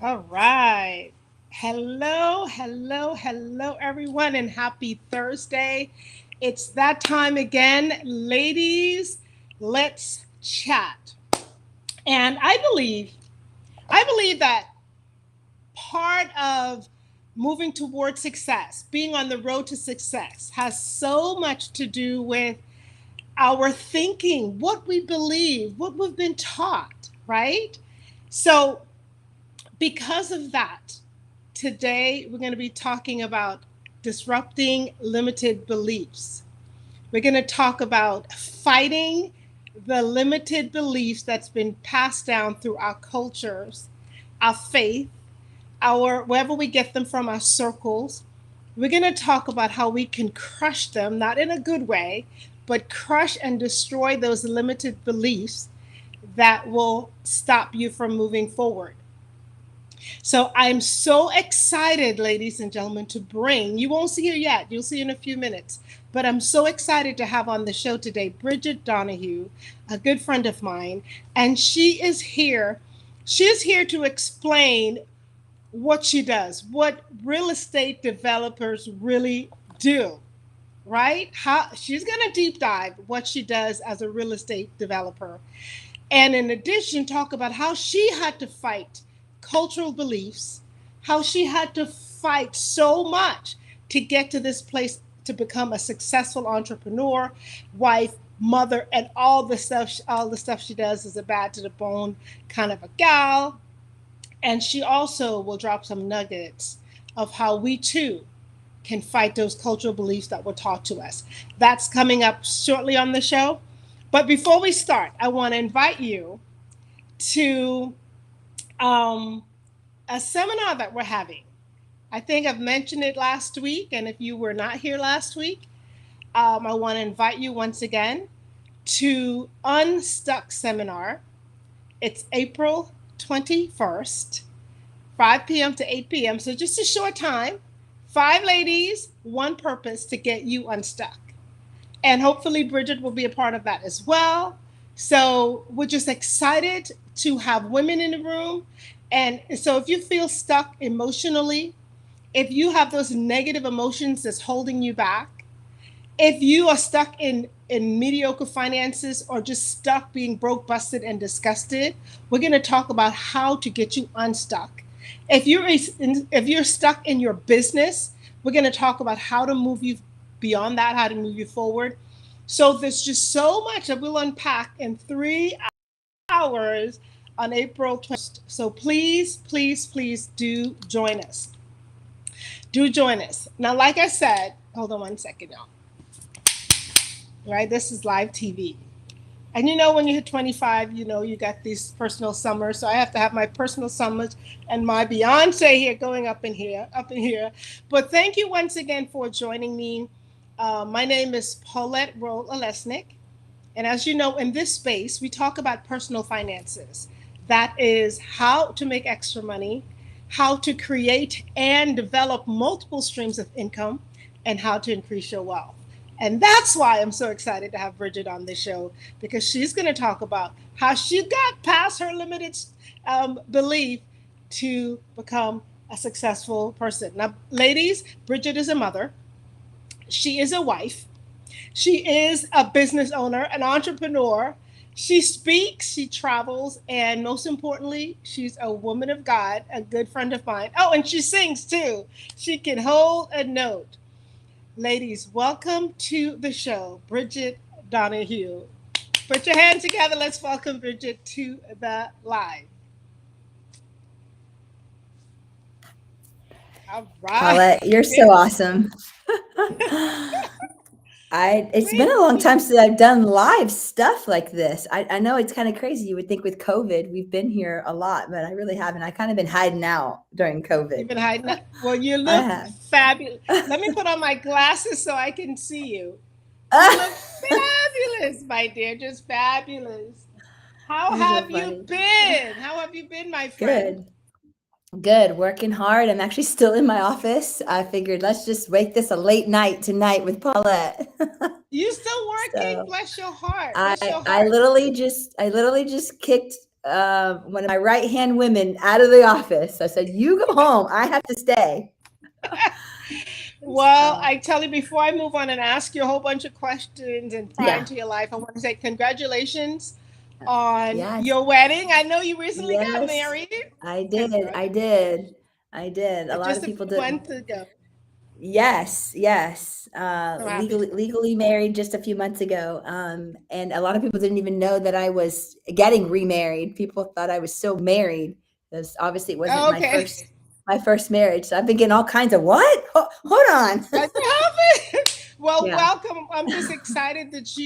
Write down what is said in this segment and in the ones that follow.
All right. Hello, everyone, and happy Thursday. It's that time again, ladies. Let's chat. And I believe that part of moving towards success, being on the road to success, has so much to do with our thinking, what we believe, what we've been taught, right? So, because of that, today we're going to be talking about disrupting limited beliefs. We're going to talk about fighting the limited beliefs that's been passed down through our cultures, our faith, our wherever we get them from, our circles. We're going to talk about how we can crush them, not in a good way, but crush and destroy those limited beliefs that will stop you from moving forward. So I'm so excited, ladies and gentlemen, to bring, you won't see her yet, you'll see in a few minutes, but I'm so excited to have on the show today Bridget Donahue, a good friend of mine, and she is here. She is here to explain what she does, what real estate developers really do, right? How she's going to deep dive what she does as a real estate developer. And in addition, talk about how she had to fight cultural beliefs, how she had to fight so much to get to this place to become a successful entrepreneur, wife, mother, and all the stuff she does is a bad to the bone kind of a gal. And she also will drop some nuggets of how we too can fight those cultural beliefs that were taught to us. That's coming up shortly on the show. But before we start, I want to invite you to um, a seminar that we're having. I think I've mentioned it last week, and if you were not here last week, I want to invite you once again to Unstuck Seminar. It's April 21st, 5 p.m. to 8 p.m. So just a short time, five ladies, one purpose to get you unstuck. And hopefully Bridget will be a part of that as well. So we're just excited to have women in the room. And so if you feel stuck emotionally, if you have those negative emotions that's holding you back, if you are stuck in mediocre finances or just stuck being broke, busted, and disgusted, we're going to talk about how to get you unstuck. If you're stuck in your business, we're going to talk about how to move you beyond that, how to move you forward. So there's just so much that we'll unpack in 3 hours on April 21st. So please, please, please do join us. Do join us. Now, like I said, hold on one second now. Right? This is live TV. And when you hit 25, you got these personal summers. So I have to have my personal summers and my Beyonce here going up in here, up in here. But thank you once again for joining me. My name is Paulette Roll Olesnik. And as you know, in this space, we talk about personal finances. That is how to make extra money, how to create and develop multiple streams of income, and how to increase your wealth. And that's why I'm so excited to have Bridget on this show, because she's going to talk about how she got past her limited belief to become a successful person. Now, ladies, Bridget is a mother. She is a wife. She is a business owner, an entrepreneur. She speaks, she travels, and most importantly, she's a woman of God, a good friend of mine. Oh, and she sings too. She can hold a note. Ladies, welcome to the show, Bridget Donahue. Put your hands together. Let's welcome Bridget to the live. All right. Paulette, you're so awesome. It's been a Thank long time you. since I've done live stuff like this. I know it's kind of crazy. You would think with COVID, we've been here a lot, but I really haven't. I kind of been hiding out during You've COVID. been hiding. Well, you I look have. fabulous. Let me put on my glasses so I can see you. You look fabulous, my dear. Just fabulous. How You're so have you funny. been? How have you been, my friend? Good. Good. Working hard. I'm actually still in my office. I figured let's just make this a late night tonight with Paulette. You still working? So Bless your heart. I Bless your I heart. literally just I literally just kicked one of my right-hand women out of the office. I said, "You go home. I have to stay." Well, So, I tell you, before I move on and ask you a whole bunch of questions and pry yeah. into your life, I want to say congratulations on Yes. your wedding. I know you recently got Yes. married. I did. I Congratulations. did. I did. A lot Just of a people few did. months ago. Yes, yes. So happy Legally for you. legally married just a few months ago. And a lot of people didn't even know that I was getting remarried. People thought I was still married because obviously it wasn't Oh, okay. my first marriage. So I've been getting all kinds of what? Hold on. What happened? Well, Yeah. welcome. I'm just excited that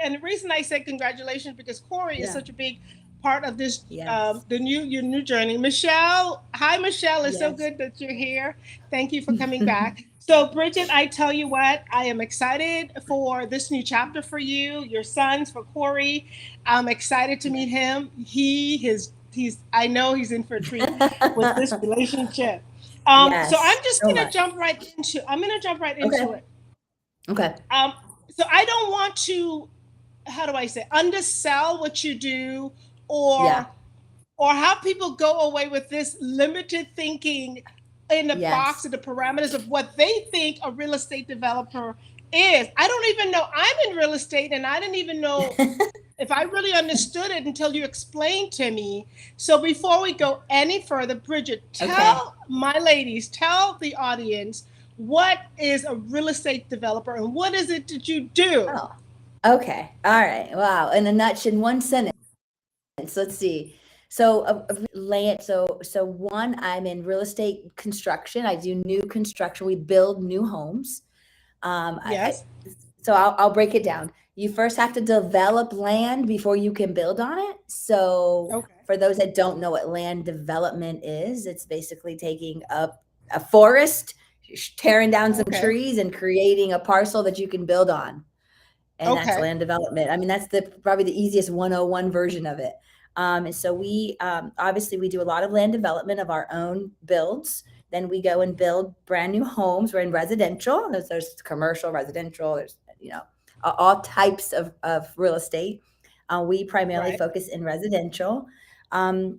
and the reason I say congratulations because Corey is Yeah. such a big part of this, Yes. your new journey. Michelle, hi, Michelle. It's so Yes. good that you're here. Thank you for coming back. So, Bridget, I tell you what, I am excited for this new chapter for you, your sons, for Corey. I'm excited to meet him. I know he's in for a treat with this relationship. So I'm Yes. just So gonna much. jump right into. I'm gonna jump right into Okay. it. Okay. Um, so I don't want to, how do I say, undersell what you do, Yeah. or have people go away with this limited thinking in the box Yes. of the parameters of what they think a real estate developer is. I don't even know I'm in real estate, and I didn't even know if I really understood it until you explained to me. So before we go any further, Bridget, Okay. tell the audience, what is a real estate developer and what is it that you do? Oh. Okay. All right. Wow. In a nutshell, in one sentence. Let's see. So land. So one, I'm in real estate construction. I do new construction. We build new homes. Yes. So I'll break it down. You first have to develop land before you can build on it. So Okay. for those that don't know what land development is, it's basically taking a forest, tearing down some Okay. trees, and creating a parcel that you can build on, and that's Okay. land development. I mean, that's probably the easiest 101 version of it. And so we obviously we do a lot of land development of our own builds. Then we go and build brand new homes. We're in residential. There's commercial, residential. There's all types of real estate. We primarily Right. focus in residential.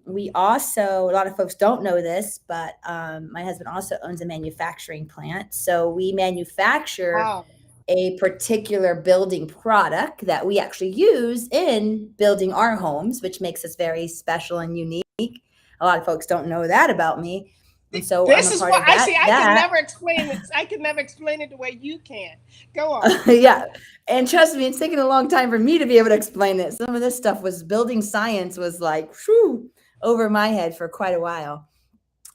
We also, a lot of folks don't know this, but my husband also owns a manufacturing plant. So we manufacture Wow. a particular building product that we actually use in building our homes, which makes us very special and unique. A lot of folks don't know that about me. And so I'm This a is part what of I see. I can that. never explain it. I can never explain it the way you can. Go on. Yeah. And trust me, it's taken a long time for me to be able to explain it. Some of this stuff was building science was like, whew, over my head for quite a while.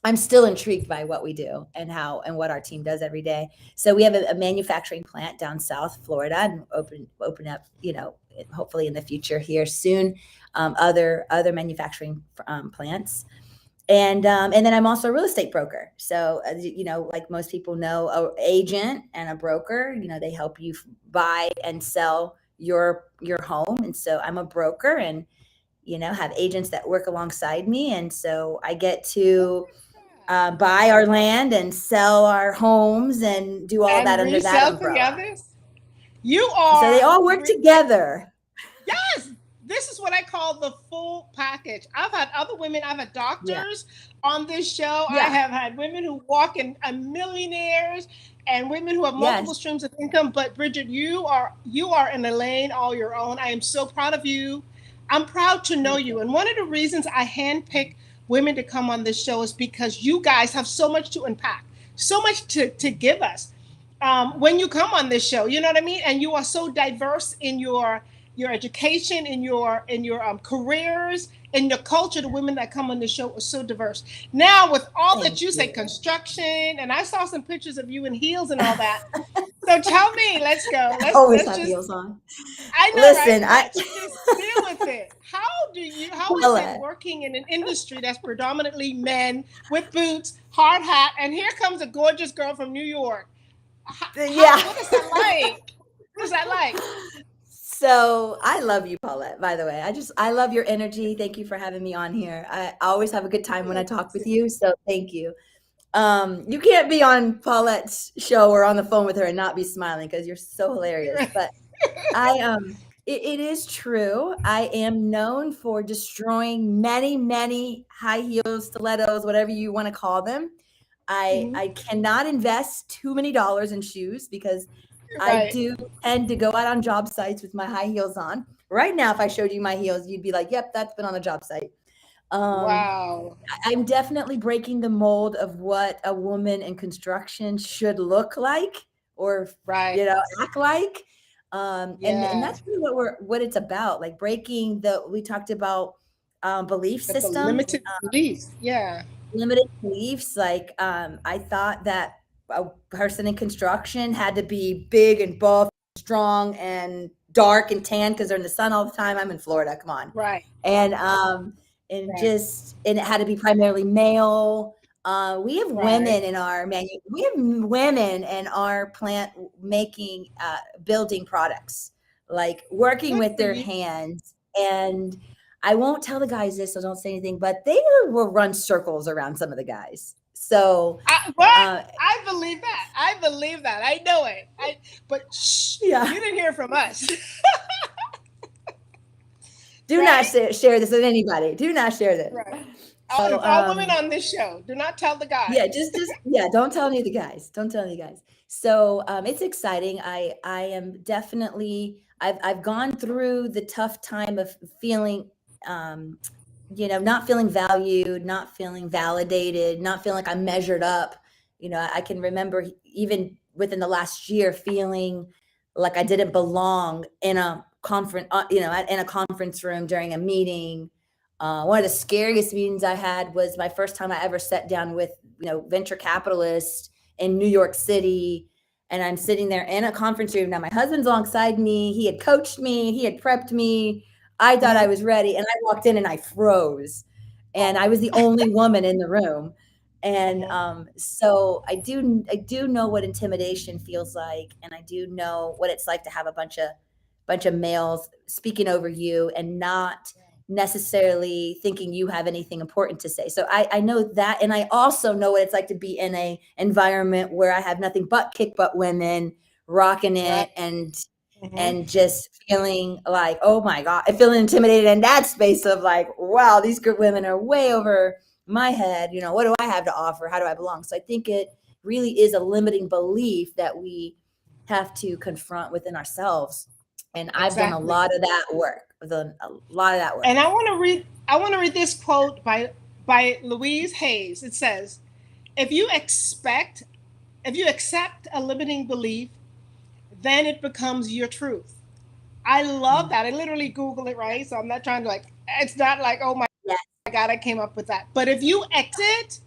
I'm still intrigued by what we do and how and what our team does every day. So we have a manufacturing plant down South Florida and open up, hopefully in the future here soon, other manufacturing plants. And then I'm also a real estate broker. So like most people know, a agent and a broker, they help you buy and sell your home. And so I'm a broker and have agents that work alongside me. And so I get What to is that? buy our land and sell our homes and do all that And under that resell to the umbrella. others? You So they are all work together. yes, this is what I call the full package. I've had other women, I've had Yeah. doctors on this show. I Yeah. have had women who walk in millionaires and women who have multiple Yes. streams of income. But Bridget, you are in a lane all your own. I am so proud of you. I'm proud to know Thank you. you. And one of the reasons I handpick women to come on this show is because you guys have so much to unpack, so much to give us when you come on this show. You know what I mean? And you are so diverse in your education, in your careers, in your culture. The women that come on the show are so diverse. Now, with all that Thank you say, you. construction, and I saw some pictures of you in heels and all that. So tell me, let's go. I Let's always let's have just. heels on. I know, right? Listen, Let's just deal with it. How is it Paula, working in an industry that's predominantly men with boots, hard hat, and here comes a gorgeous girl from New York? yeah. What is that like? What is that like? So I love you, Paulette, by the way. I love your energy. Thank you for having me on here. I always have a good time when I talk with you. So thank you. You can't be on Paulette's show or on the phone with her and not be smiling because you're so hilarious. But I It is true. I am known for destroying many, many high heels, stilettos, whatever you want to call them. Mhm. I cannot invest too many dollars in shoes because I Right. do tend to go out on job sites with my high heels on. Right now, if I showed you my heels, you'd be like, "Yep, that's been on a job site." Um, Wow. I'm definitely breaking the mold of what a woman in construction should look like or, Right. act like. And Yeah. that's really what it's about, like breaking we talked about belief The systems, limited beliefs. Yeah. limited beliefs. Like I thought that a person in construction had to be big and buff, strong and dark and tan because they're in the sun all the time. I'm in Florida. Come on. Right. And Right. just and it had to be primarily male. Right. We have women in our plant making building products, like working Good with for their you. hands. And I won't tell the guys this, so don't say anything, but they will run circles around some of the guys. So What? uh, I believe that. I believe that. I know it. But shh, yeah. you didn't hear from us, Do not right? share this with anybody. Do not share this. Right. So All women on this show, do not tell the yeah, guys. yeah, don't tell any of the guys. Don't tell any of the guys. So it's exciting. I am definitely I've gone through the tough time of feeling um not feeling valued, not feeling validated, not feeling like I'm measured up. I can remember even within the last year feeling like I didn't belong in a conference, in a conference room during a meeting. One of the scariest meetings I had was my first time I ever sat down with, venture capitalists in New York City. And I'm sitting there in a conference room. Now my husband's alongside me. He had coached me. He had prepped me. I thought I Mhm. was ready. And I walked in and I froze. And I was the only woman in the room. And Mhm. so I do know what intimidation feels like, and I do know what it's like to have a bunch of males speaking over you and not necessarily thinking you have anything important to say. So I know that, and I also know what it's like to be in a environment where I have nothing but kick butt women rocking Right. it and Mhm. and just feeling like, oh my God, I feel intimidated in that space of like, wow, these good women are way over my head. What do I have to offer? How do I belong? So I think it really is a limiting belief that we have to confront within ourselves. And I've done a Exactly. lot of that work. I've done a lot of that work. And I want to read this quote by Louise Hayes. It says, "If you expect if you accept a limiting belief, then it becomes your truth." I love Mm. that. I literally Google it, right? So I'm not trying to it's not like, oh my Yeah, God, I came up with that. But if you exit,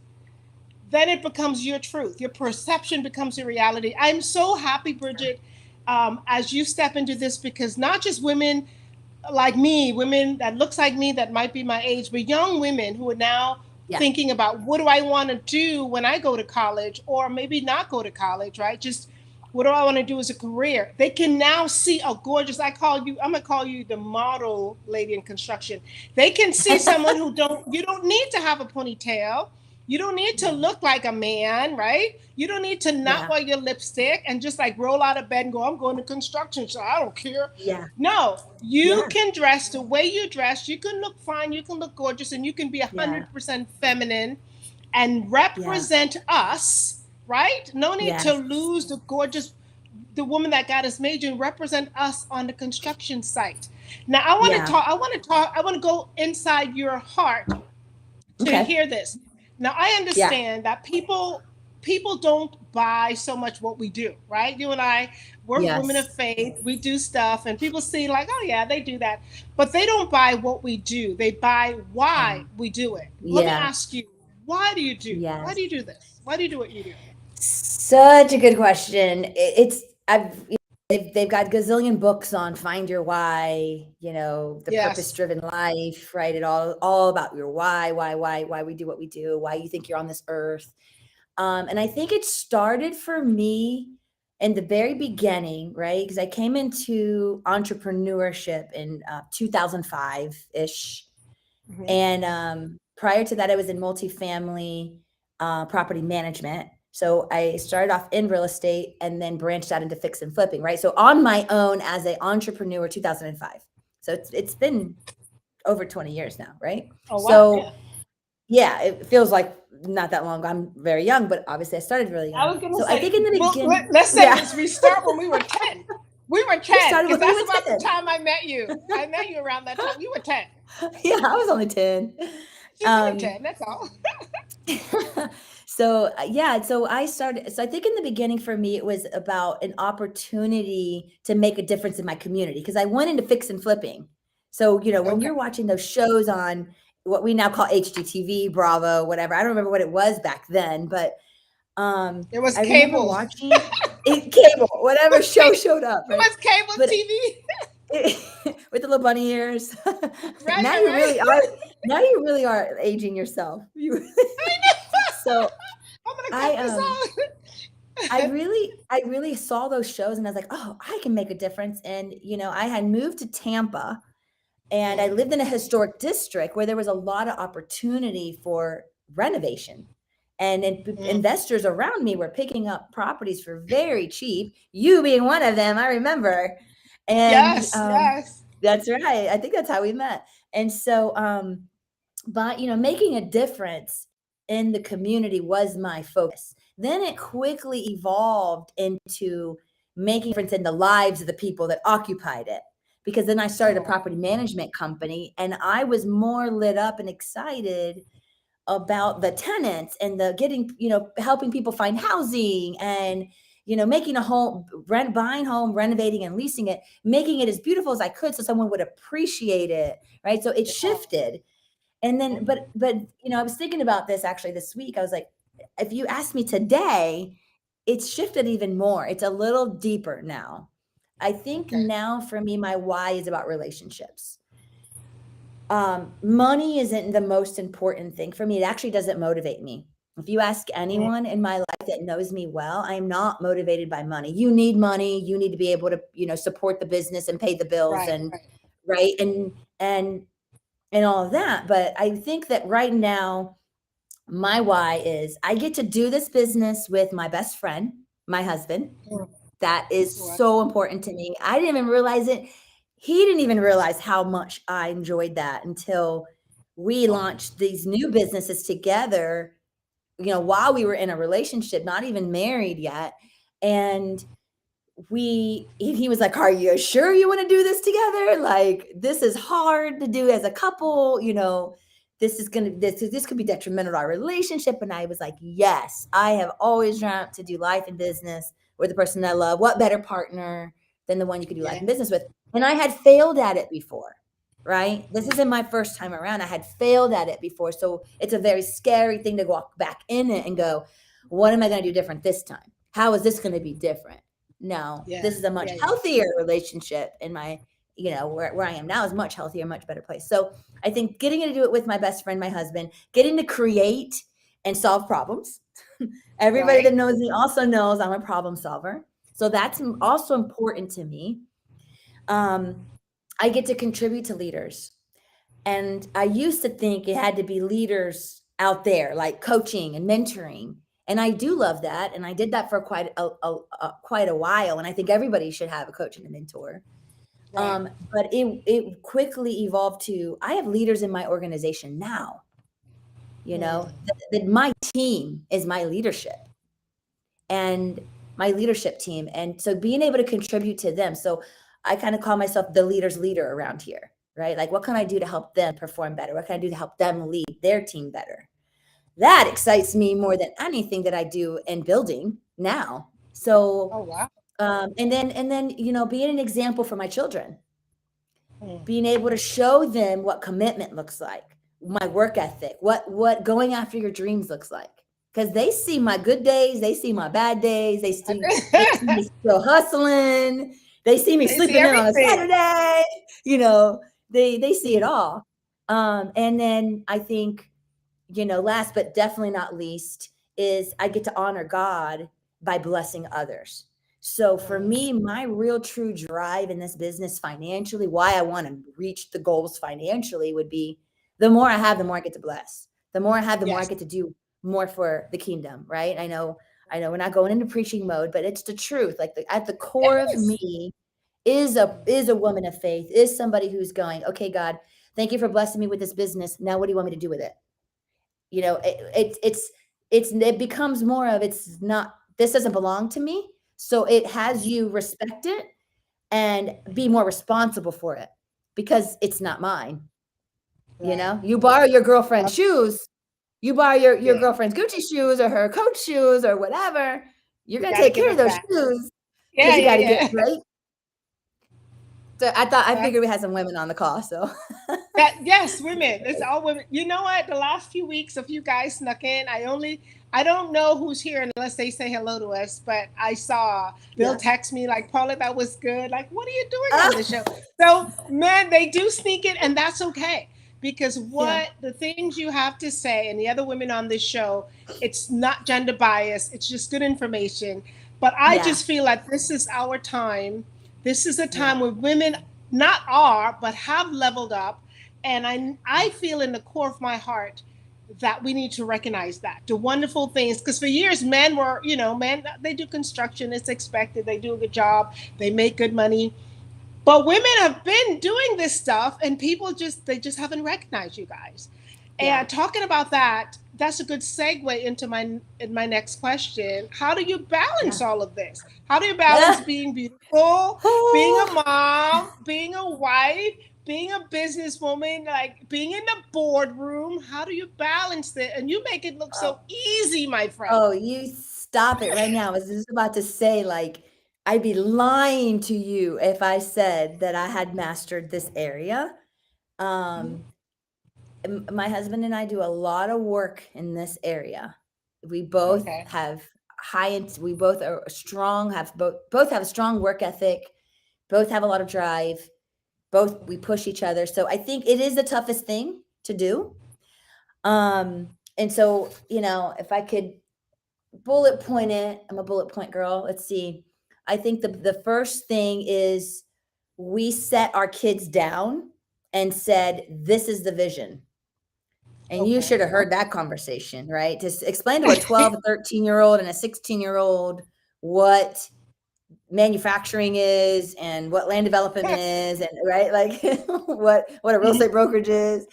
then it becomes your truth. Your perception becomes your reality. I'm so happy, Bridget, as you step into this, because not just women like me, women that looks like me that might be my age, but young women who are now yeah, thinking about what do I want to do when I go to college, or maybe not go to college, right? Just what do I want to do as a career? They can now see a gorgeous, I'm gonna call you the model lady in construction. They can see someone who you don't need to have a ponytail. You don't need to yeah, look like a man, right? You don't need to not yeah, wear your lipstick and just like roll out of bed and go, I'm going to construction, so I don't care. yeah, No, you yeah, can dress the way you dress. You can look fine. You can look gorgeous, and you can be yeah, 100% feminine and yeah, represent us, right? No need to yes, lose the woman that got us made you and represent us on the construction site. Now, I want to yeah. talk. I want to talk. I want to go inside your heart to Okay. hear this. Now I Yeah. understand that people don't buy so much what we do, right? You and I, we're women Yes. of faith. We do stuff and people see like, oh yeah, they do that. But they don't buy what we do. They buy why Yeah. we do it. Let me Yeah. ask you, why Yes. do you do this? Why do you do what you do? Such a good question. It's I've they've got gazillion books on find your why, the purpose Yes. driven life, right? It all about your why we do what we do, why you think you're on this earth. And I think it started for me in the very beginning, right? Because I came into entrepreneurship in 2005 ish. Mhm. And prior to that, I was in multifamily property management. So I started off in real estate and then branched out into fix and flipping, right? So on my own as an entrepreneur, 2005. So it's been over 20 years now, right? Oh wow. So Yeah. yeah, it feels like not that long ago. I'm very young, but obviously I started really I young. was gonna So I say, think in the well, beginning, let's say yeah, this. We start when we were 10. We were we 10 started because when we that's were about the 10. time I met you. I met you around that time. You were 10. Yeah, I was only 10. She's only Um, 10. That's all. so yeah, so I started. So I think in the beginning for me, it was about an opportunity to make a difference in my community because I went into fix and flipping. So when Okay. you're watching those shows on what we now call HGTV, Bravo, whatever. I don't remember what it was back then, but It was I remember cable. watching it, cable, whatever show showed up, It right? was cable But TV. with the little bunny ears. Right, Now right, you right. really are. Now you really are aging yourself. You. So I'm gonna I cut this I out. really I really saw those shows and I was like, oh, I can make a difference. And I had moved to Tampa and I Mm, lived in a historic district where there was a lot of opportunity for renovation. And mm. investors around me were picking up properties for very cheap. You being one of them, I remember. And Yes, yes. that's right. I think that's how we met. And so, but making a difference in the community was my focus. Then it quickly evolved into making a difference in the lives of the people that occupied it, because then I started a Oh, property management company and I was more lit up and excited about the tenants and the getting, helping people find housing and making a home, buying home, renovating and leasing it, making it as beautiful as I could so someone would appreciate it, right? So it yeah. shifted. And then, Mhm. but I was thinking about this actually this week. I was like, if you ask me today, it's shifted even more. It's a little deeper now. I think Okay. now for me, my why is about relationships. Money isn't the most important thing for me. It actually doesn't motivate me. If you ask Mm, anyone in my life that knows me well, I am not motivated by money. You need money. You need to be able to, support the business and pay the bills right, and right. right and and all of that. But I think that right now, my why is I get to do this business with my best friend, my husband. Mm, That is right. so important to me. I didn't even realize it. He didn't even realize how much I enjoyed that until we Oh, launched these new businesses together, while we were in a relationship, not even married yet. And he was like, are you sure you want to do this together? Like, this is hard to do as a couple, this could be detrimental to our relationship. And I was like, yes, I have always dreamt to do life and business with the person I love. What better partner than the one you could do life yeah, and business with? And I had failed at it before, right? This isn't my first time around. I had failed at it before. So it's a very scary thing to walk back in it and go, what am I going to do different this time? How is this going to be different? No, yeah, this is a much yeah, yeah. healthier relationship. In my, where I am now is much healthier, much better place. So I think getting to do it with my best friend, my husband, getting to create and solve problems. Everybody Right. that knows me also knows I'm a problem solver. So that's also important to me. Um, I get to contribute to leaders. And I used to think it had to be leaders out there, like coaching and mentoring. And I do love that. And I did that for quite a while. And I think everybody should have a coach and a mentor. Right. But it quickly evolved to I have leaders in my organization now. Mm, That my team is my leadership and my leadership team. And so being able to contribute to them. So I kind of call myself the leader's leader around here, right? Like, what can I do to help them perform better? What can I do to help them lead their team better? That excites me more than anything that I do in building now. So, oh wow. and then, being an example for my children, Mm, being able to show them what commitment looks like, my work ethic, what going after your dreams looks like. Because they see my good days, they see my bad days, they see me still hustling, they see me they see sleeping in on a everything. Saturday, you know, they see it Mm, all. And then I think, last but definitely not least, is I get to honor God by blessing others. So for mm, me, my real true drive in this business financially, why I want to reach the goals financially would be the more I have, the more I get to bless. The more I have, the more I yes. get to do more for the kingdom, right? I know I know we're not going into preaching mode, but it's the truth. Like at the core of Yes. me is a woman of faith, is somebody who's going, okay, God, thank you for blessing me with this business. Now, what do you want me to do with it? You know, it becomes more of, it's not, this doesn't belong to me. So it has you respect it and be more responsible for it because it's not mine. You Right. know, you borrow your girlfriend's shoes, you borrow your Yeah. girlfriend's Gucci shoes or her Coach shoes or whatever. You're You gonna got to take give care of it those back. shoes because Yeah, you got to get yeah, yeah. right. So I That's figured we had some women on the call. So that. Yes, women. It's all women. You know what? The last few weeks, a few guys snuck in. I don't know who's here unless they say hello to us. But I saw they'll yeah. text me like, "Paula, that was good." Like, what are you doing on Ah, the show? So, man, they do sneak in, and that's okay because yeah. what the things you have to say, and the other women on this show, it's not gender bias. It's just good information. But I Yeah. just feel like this is our time. This is a Yeah. time where women not are, but have leveled up. And I feel in the core of my heart that we need to recognize that the wonderful things, because for years men were, men, they do construction, it's expected, they do a good job, they make good money. But women have been doing this stuff and people just haven't recognized you guys. Yeah. And talking about that, that's a good segue into my next question. How do you balance Yeah. all of this? How do you balance Ah. being beautiful, being a Oh. mom, being a wife, being a businesswoman, like being in the boardroom? How do you balance it? And you make it look Oh. so easy, my friend. Oh, you stop it right now. I was just about to say, like, I'd be lying to you if I said that I had mastered this area. Um, my husband and I do a lot of work in this area. We both Okay. have we both are strong, have both have a strong work ethic, both have a lot of drive, both we push each other. So I think it is the toughest thing to do. And so, if I could bullet point it, I'm a bullet point girl. Let's see. I think the first thing is we set our kids down and said, this is the vision. And you Okay. should have heard that conversation, right? To explain to a 12, a 13-year-old and a 16-year-old what manufacturing is and what land development is, and right, like what a real estate brokerage is,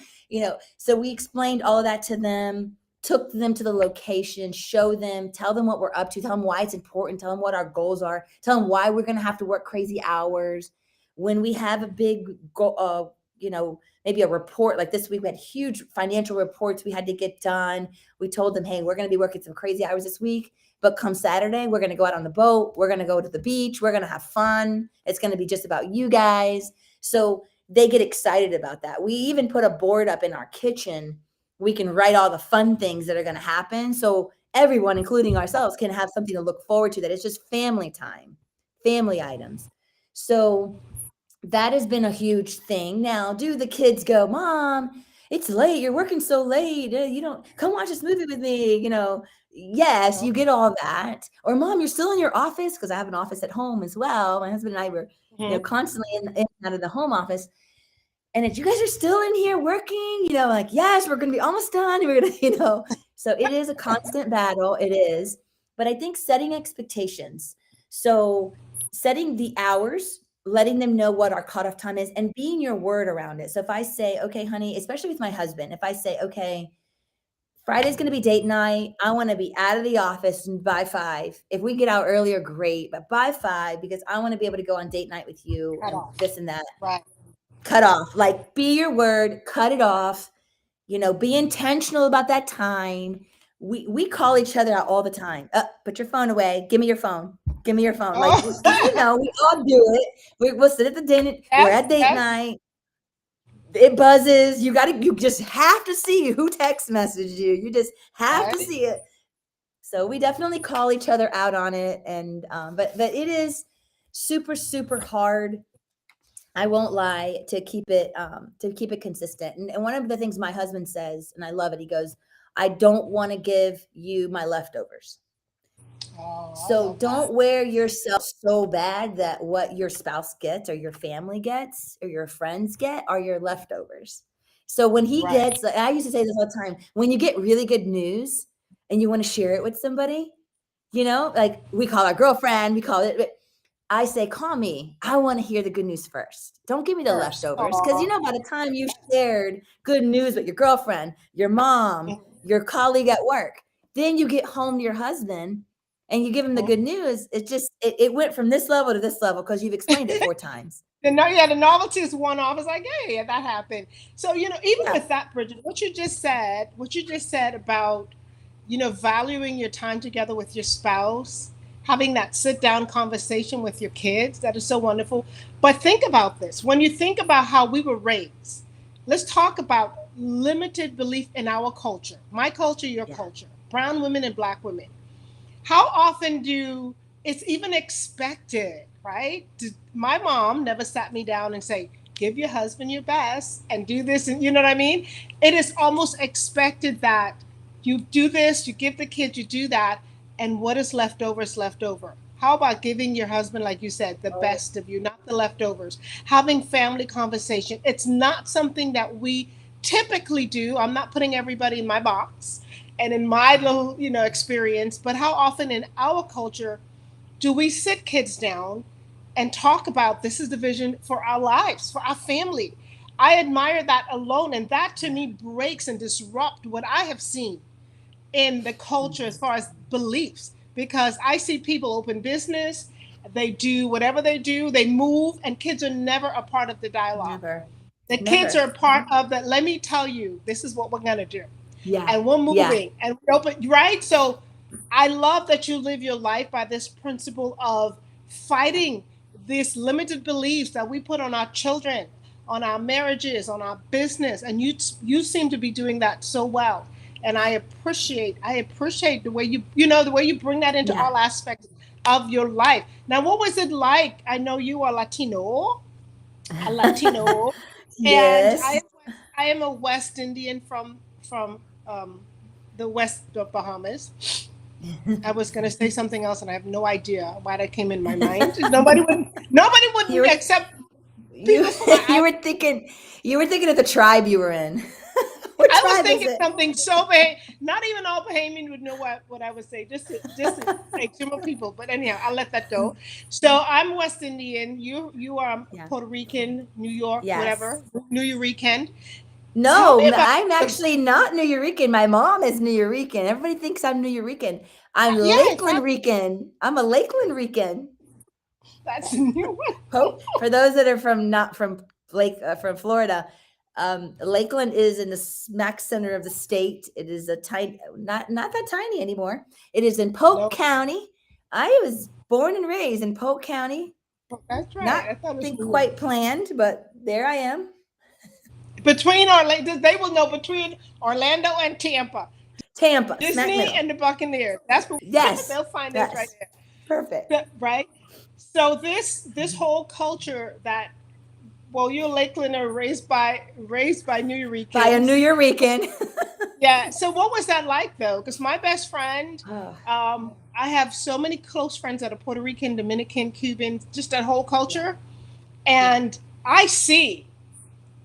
so we explained all of that to them, took them to the location, show them, tell them what we're up to, tell them why it's important, tell them what our goals are, tell them why we're going to have to work crazy hours when we have a big goal, maybe a report. Like this week we had huge financial reports we had to get done. We told them, hey, we're going to be working some crazy hours this week, but come Saturday, we're going to go out on the boat. We're going to go to the beach. We're going to have fun. It's going to be just about you guys. So they get excited about that. We even put a board up in our kitchen. We can write all the fun things that are going to happen. So everyone, including ourselves, can have something to look forward to, that it's just family time, family items. So that has been a huge thing. Now, do the kids go, Mom, it's late. You're working so late. You don't come watch this movie with me. Yes, you Okay. get all that. Or Mom, you're still in your office, because I have an office at home as well. My husband and I were, Mhm. constantly in and out of the home office. And if you guys are still in here working, like, yes, we're going to be almost done. We're going to, so it is a constant battle. It is. But I think setting expectations. So setting the hours, letting them know what our cutoff time is, and being your word around it. So if I say, okay, honey, especially with my husband, if I say, okay, Friday's going to be date night. I want to be out of the office by 5. If we get out earlier, great. But by 5, because I want to be able to go on date night with you Cut and off. this and that. Right. Cut off, like, be your word, cut it off, be intentional about that time. We call each other out all the time. Put your phone away. Give me your phone. Give me your phone. Like, Oh, because we all do it. We'll sit at the dinner. We're yes, at date yes. night. It buzzes. You just have to see who text messaged you. You just have to Right. see it. So we definitely call each other out on it. And but it is super, super hard. I won't lie, to keep it consistent. And one of the things my husband says, and I love it, he goes, I don't want to give you my leftovers. Oh, I So love that. don't wear yourself so bad that what your spouse gets or your family gets or your friends get are your leftovers. So when he Right. gets, like, I used to say this all the time, when you get really good news and you want to share it with somebody, like we call our girlfriend, we call it. I say, call me. I want to hear the good news first. Don't give me the First. leftovers. Because, Aw. by the time you shared good news with your girlfriend, your mom, your colleague at work, then you get home to your husband and you give him the good news. It went from this level to this level because you've explained it 4 times. The novelty is one off. It's like, hey, yeah, that happened. So, even with that, Bridget, what you just said about, valuing your time together with your spouse, having that sit down conversation with your kids, that is so wonderful. But think about this. When you think about how we were raised, let's talk about limited belief in our culture, my culture, your culture, brown women and black women. How often it's even expected, right? My mom never sat me down and say, give your husband your best and do this. And you know what I mean? It is almost expected that you do this, you give the kids, you do that. And what is left over is left over. How about giving your husband, like you said, the best of you, not the leftovers? Having family conversation. It's not something that we typically do. I'm not putting everybody in my box and in my little, experience, but how often in our culture do we sit kids down and talk about this is the vision for our lives, for our family? I admire that alone, and that to me breaks and disrupt what I have seen in the culture as far as beliefs, because I see people open business, they do whatever they do, they move, and kids are never a part of the dialogue. Never. The kids are a part of the, let me tell you, this is what we're going to do. Yeah. And we're moving and we're open, right? So I love that you live your life by this principle of fighting these limited beliefs that we put on our children, on our marriages, on our business. And you seem to be doing that so well. And I appreciate the way the way you bring that into all aspects of your life. Now, what was it like? I know you are Latino, a Latino, and Yes. I am a West Indian from the West of Bahamas. I was going to say something else, and I have no idea why that came in my mind. Nobody would accept people from my. You were thinking of the tribe you were in. I was thinking something so bad. Not even all Bahamian would know what I would say. Just to make sure more people. But anyhow, I'll let that go. So I'm West Indian. You are Puerto Rican, New York, whatever, New Eurekan. No, I'm actually not New Eurekan. My mom is New Eurekan. Everybody thinks I'm New Eurekan. I'm Lakeland Rican. I'm a Lakeland Rican. That's a new one. For those that are from from Florida, Lakeland is in the smack center of the state. It is a tiny, not that tiny anymore. It is in Polk County. I was born and raised in Polk County. That's right. Not quite planned, but there I am. Between they will know between Orlando and Tampa. Disney and the Buccaneers. That's what they'll find us right there. Perfect. Right. So this whole culture that, well, you're Lakelander raised by New Eurekans. By a New Eurekan. Yeah. So what was that like though? Because my best friend, I have so many close friends that are Puerto Rican, Dominican, Cuban, just that whole culture, and I see.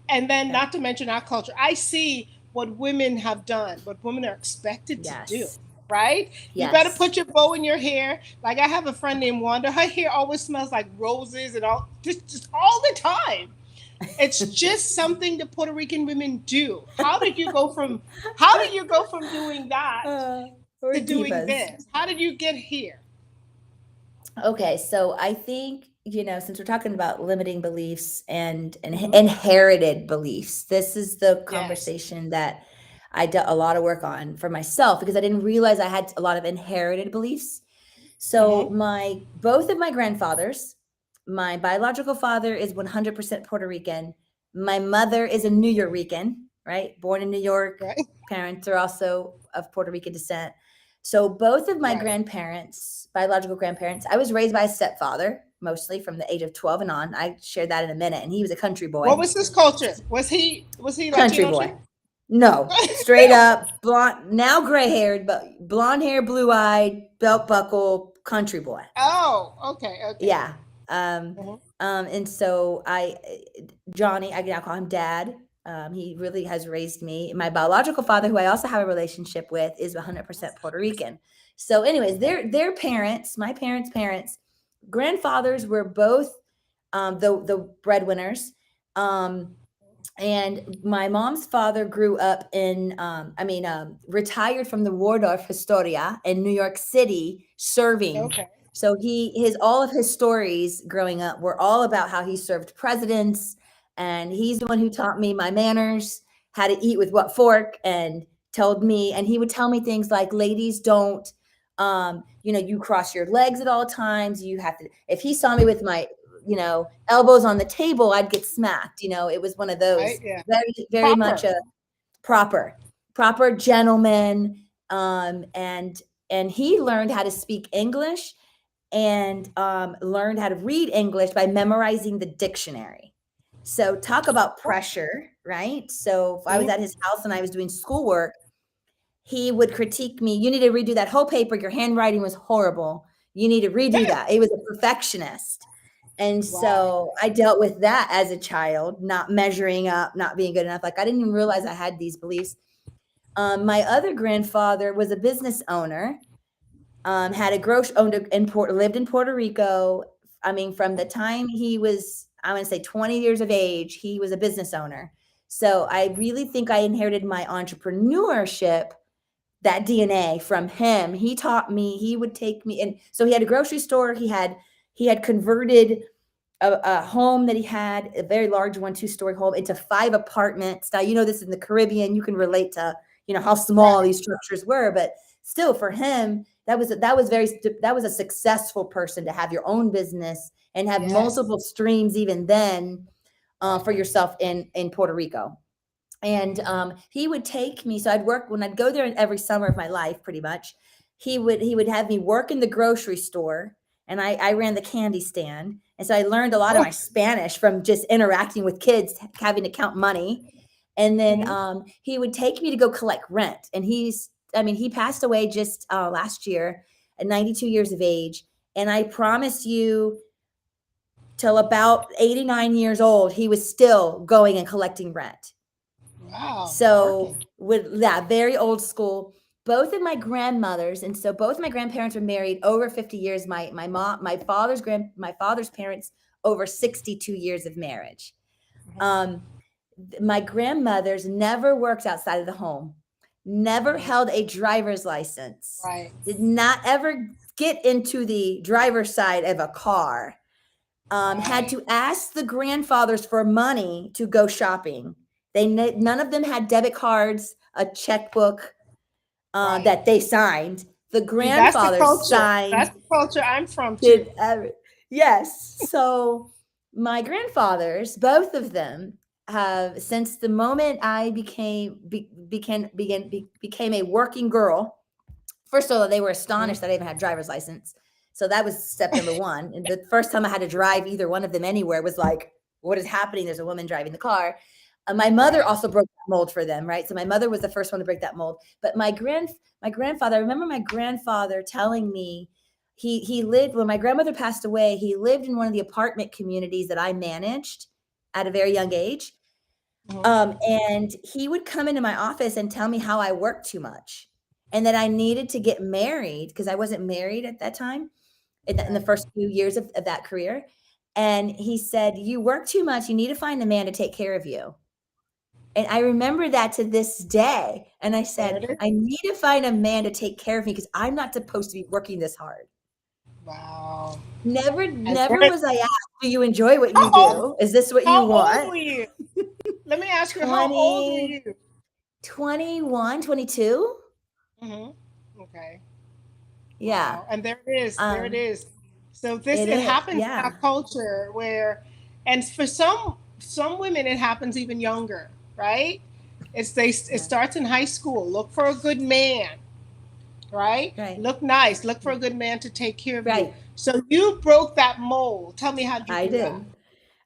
And then not to mention our culture, I see what women have done, what women are expected to do, right? You better put your bow in your hair. Like I have a friend named Wanda. Her hair always smells like roses and just all the time. It's just something that Puerto Rican women do. How did you go from doing that to doing this? How did you get here? Okay, so I think, since we're talking about limiting beliefs and inherited beliefs, this is the conversation that I did a lot of work on for myself because I didn't realize I had a lot of inherited beliefs. So both of my grandfathers, my biological father is 100% Puerto Rican. My mother is a New Eurekan, right? Born in New York. Right. Parents are also of Puerto Rican descent. So both of my grandparents, biological grandparents, I was raised by a stepfather, mostly from the age of 12 and on. I shared that in a minute. And he was a country boy. What was his culture? Was he country Latino boy? Too? No, straight up blonde, now gray haired, but blonde hair, blue eyed, belt buckle, country boy. Oh, okay. Yeah. And so Johnny, I now call him Dad. He really has raised me. My biological father, who I also have a relationship with, is 100% Puerto Rican. So, anyways, their parents, my parents' grandfathers were both the breadwinners. Um, and my mom's father grew up in, retired from the Waldorf Astoria in New York City, serving. Okay. So all of his stories growing up were all about how he served presidents, and he's the one who taught me my manners, how to eat with what fork, and he would tell me things like, ladies don't, you cross your legs at all times. You have to, if he saw me with my, elbows on the table, I'd get smacked. It was one of Right. those Yeah. very, very much Proper. a proper, proper gentleman. And he learned how to speak English and learned how to read English by memorizing the dictionary. So talk about pressure, right? So if I was Mhm. at his house and I was doing schoolwork, he would critique me. You need to redo that whole paper. Your handwriting was horrible. You need to redo that. He was a perfectionist. And Wow. so I dealt with that as a child, not measuring up, not being good enough. Like I didn't even realize I had these beliefs. My other grandfather was a business owner, had a grocery owned lived in Puerto Rico. I mean, from the time he was, I want to say 20 years of age, he was a business owner. So I really think I inherited my entrepreneurship, that DNA from him. He taught me, he would take me, and so he had a grocery store. He had converted a home that he had, a very large 2-story home, into 5 apartments. Now, this is in the Caribbean. You can relate to, how small Right. these structures were, but still for him, that was a successful person to have your own business and have Yes. multiple streams even then, Right. for yourself in Puerto Rico. And he would take me. So I'd work when I'd go there every summer of my life, pretty much. He would have me work in the grocery store, and I ran the candy stand, and so I learned a lot of Oh. my Spanish from just interacting with kids, having to count money. And then Mhm. he would take me to go collect rent. And he passed away just last year at 92 years of age. And I promise you, till about 89 years old, he was still going and collecting rent. Wow. So Working. with that, very old school. Both of my grandmothers, and so both of my grandparents were married over 50 years. My father's parents, over 62 years of marriage. Mhm. Um, my grandmothers never worked outside of the home, never Mhm. held a driver's license, Right. did not ever get into the driver's side of a car, had Right. to ask the grandfathers for money to go shopping. None of them had debit cards, a checkbook Right. that they signed. The See, that's the grandfathers culture. signed. That's the culture I'm from Did too. yes. So my grandfathers, both of them, have since the moment I became a working girl. First of all, they were Mhm. astonished that I even had a driver's license. So that was step number one. And the first time I had to drive either one of them anywhere was like, what is happening? There's a woman driving the car. My mother Right. also broke that mold for them, right? So my mother was the first one to break that mold. But my grandfather, I remember my grandfather telling me he lived when my grandmother passed away. He lived in one of the apartment communities that I managed at a very young age. Mhm. And he would come into my office and tell me how I worked too much and that I needed to get married because I wasn't married at that time in the Right. first few years of that career. And he said, you work too much. You need to find a man to take care of you. And I remember that to this day. And I There said, it is. I need to find a man to take care of me because I'm not supposed to be working this hard. Wow. Never, And never there, was I asked, do you enjoy what you how old? do? Is this what you How old want? were you? Let me ask you. How old were 20, you? 21, 22. Mhm. Okay. Yeah. Wow. And there it is. There it Um, is. So this it it is. happens in our Yeah. culture where, and for some women it happens even younger, right? It Yeah. starts in high school. Look for a good man, right? Right. Look nice. Look for a good man to take care of you. Right. So you broke that mold. Tell me, how'd you I do that? did.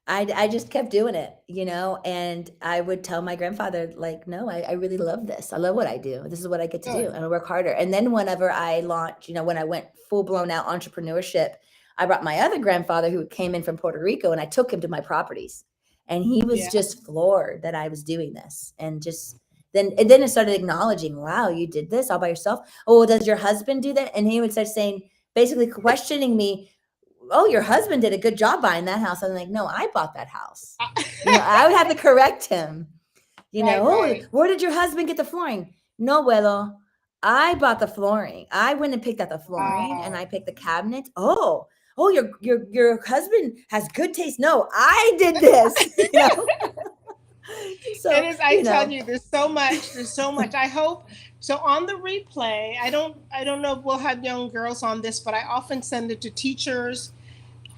I just kept doing it, and I would tell my grandfather, like, no, I really love this. I love what I do. This is what I get to do. Good. And I work harder. And then whenever I launched, when I went full blown out entrepreneurship, I brought my other grandfather who came in from Puerto Rico and I took him to my properties. And he was Yeah. just floored that I was doing this. And then it started acknowledging, wow, you did this all by yourself. Oh, does your husband do that? And he would start saying, basically questioning me, oh, your husband did a good job buying that house. I'm like, no, I bought that house. I would have to correct him. Right, Oh, right. where did your husband get the flooring? No, Willow, I bought the flooring. I went and picked out the flooring and Wow. I picked the cabinets. Oh, your husband has good taste. No, I did this, It So, is, I tell you, there's so much. There's so much. I hope so on the replay. I don't know if we'll have young girls on this, but I often send it to teachers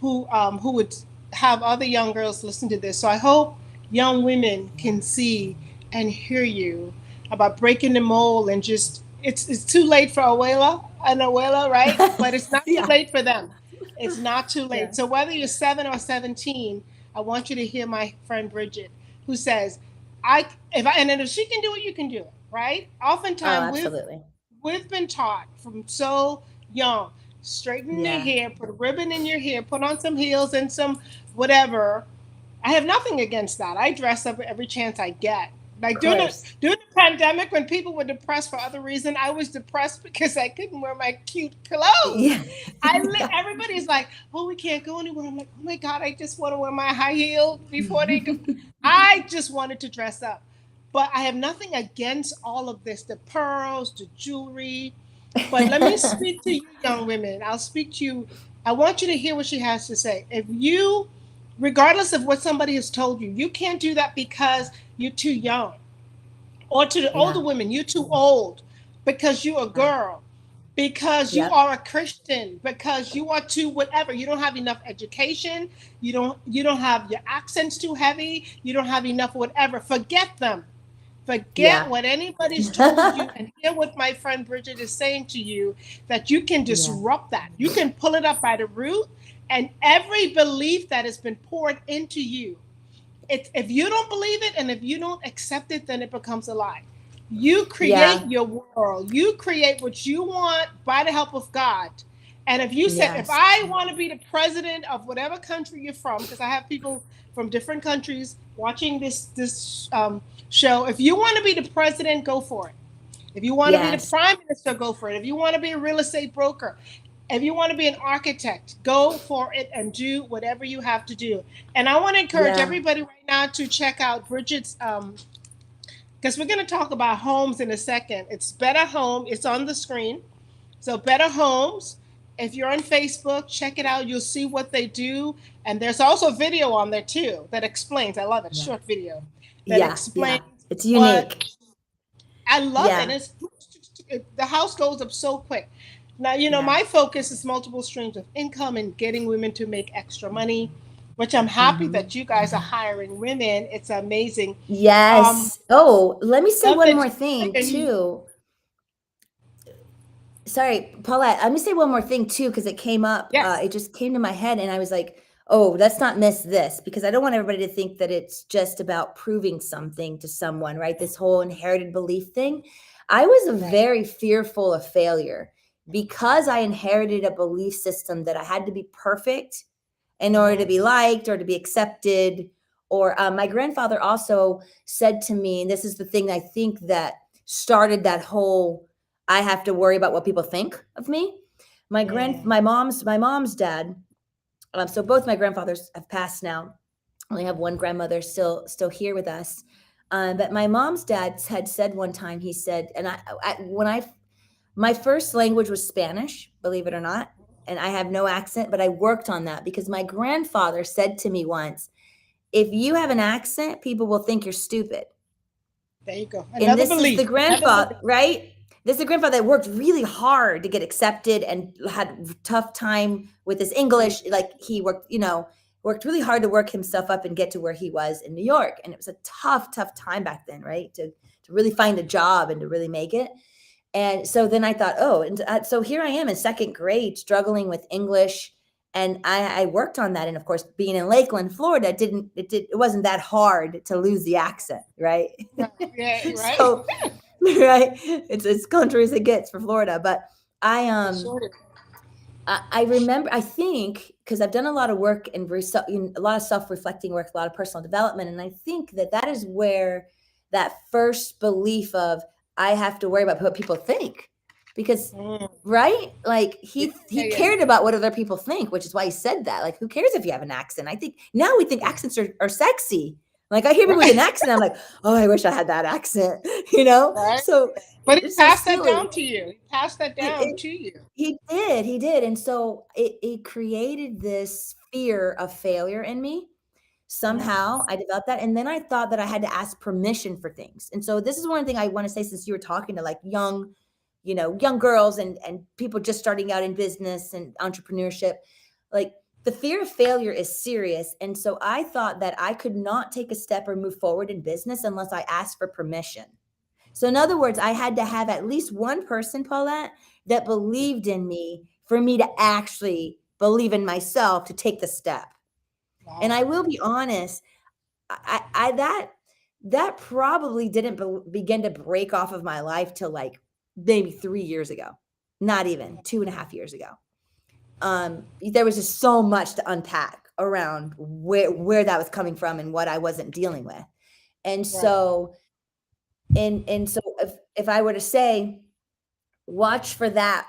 who would have other young girls listen to this. So I hope young women can see and hear you about breaking the mold and just it's too late for Abuela, right? But it's not too yeah, late for them. It's not too yeah, late. So whether you're 7 or 17, I want you to hear my friend Bridget, who says, if she can do it, you can do it, right? oh, Oftentimes absolutely. we've been taught from so young, straighten your Yeah, hair, put a ribbon in your hair, put on some heels and some whatever. I have nothing against that. I dress up every chance I get. of Like course. during the pandemic, when people were depressed for other reason, I was depressed because I couldn't wear my cute clothes. Yeah, yeah. Everybody's like, "Oh, we can't go anywhere." I'm like, "Oh my god, I just want to wear my high heel before they go." I just wanted to dress up, but I have nothing against all of this—the pearls, the jewelry. But let me speak to you, young women. I'll speak to you. I want you to hear what she has to say. If you, regardless of what somebody has told you, you can't do that because you're too young. Or to the older Yeah, women, you're too old because you're a yeah, girl, because you yep, are a Christian, because you are too whatever. You don't have enough education. You don't have your accents too heavy. You don't have enough whatever. Forget them. Forget yeah, what anybody's told you and hear what my friend Bridget is saying to you, that you can yeah, disrupt that. You can pull it up by the root, and every belief that has been poured into you, if you don't believe it and if you don't accept it, then it becomes a lie. You create yeah, your world. You create what you want by the help of God. And if you said, if yes, I want to be the president of whatever country you're from, because I have people from different countries watching this show, if you want to be the president, go for it. If you want to be the yes, prime minister, go for it. If you want to be a real estate broker, if you want to be an architect, go for it and do whatever you have to do. And I want to encourage yeah, everybody right now to check out Bridget's, because we're going to talk about homes in a second. It's Better Home. It's on the screen. So Better Homes. If you're on Facebook, check it out. You'll see what they do. And there's also a video on there too that explains. I love it. yeah, Short video that yeah, explains yeah. It's what unique. I love it. Yeah, The house goes up so quick. Now, yeah. my focus is multiple streams of income and getting women to make extra money, which I'm happy Hmm. that you guys are hiring women. It's amazing. Um, Yes. Oh, let me say love one that more thing and you, too. Sorry, Paulette. Let me say one more thing too, because it came up. yes, It just came to my head, and I was like, "Oh, let's not miss this," because I don't want everybody to think that it's just about proving something to someone, right? This whole inherited belief thing. I was right. very fearful of failure because I inherited a belief system that I had to be perfect in order to Mhm. be liked or to be accepted. Or my grandfather also said to me, and this is the thing I think that started that whole I have to worry about what people think of me. Mm. My mom's dad. So both my grandfathers have passed now. I only have one grandmother still here with us. But my mom's dad had said one time. He said, and when I my first language was Spanish, believe it or not, and I have no accent, but I worked on that because my grandfather said to me once, "If you have an accent, people will think you're stupid." There you go. And Another this is the belief. Another grandfather, belief. right? This is the grandfather that worked really hard to get accepted and had tough time with his English. Like he worked really hard to work himself up and get to where he was in New York. And it was a tough time back then, right? To really find a job and to really make it. And so then I thought, oh, and so here I am in second grade struggling with English. And I worked on that. And of course, being in Lakeland, Florida, it wasn't that hard to lose the accent, right? Right. Yeah, right. So, right, it's as country as it gets for Florida. But I It sure is. I remember, I think, because I've done a lot of work and a lot of self-reflecting work, a lot of personal development. And I think that is where that first belief of I have to worry about what people think, because right, like he cared about what other people think, which is why he said that. Like, who cares if you have an accent? I think now we think accents are sexy. Like, I hear people with an accent, I'm like, oh, I wish I had that accent, Right. So But he it's so passed that silly. down to you. He passed that down to you. He did. And so it created this fear of failure in me. Somehow I developed that. And then I thought that I had to ask permission for things. And so this is one thing I want to say, since you were talking to like young girls and people just starting out in business and entrepreneurship, like the fear of failure is serious. And so I thought that I could not take a step or move forward in business unless I asked for permission. So in other words, I had to have at least one person, Paulette, that believed in me for me to actually believe in myself to take the step. Wow. And I will be honest, that probably didn't begin to break off of my life till like maybe 3 years ago, not even 2.5 years ago. There was just so much to unpack around where that was coming from and what I wasn't dealing with. And so, and so if I were to say, watch for that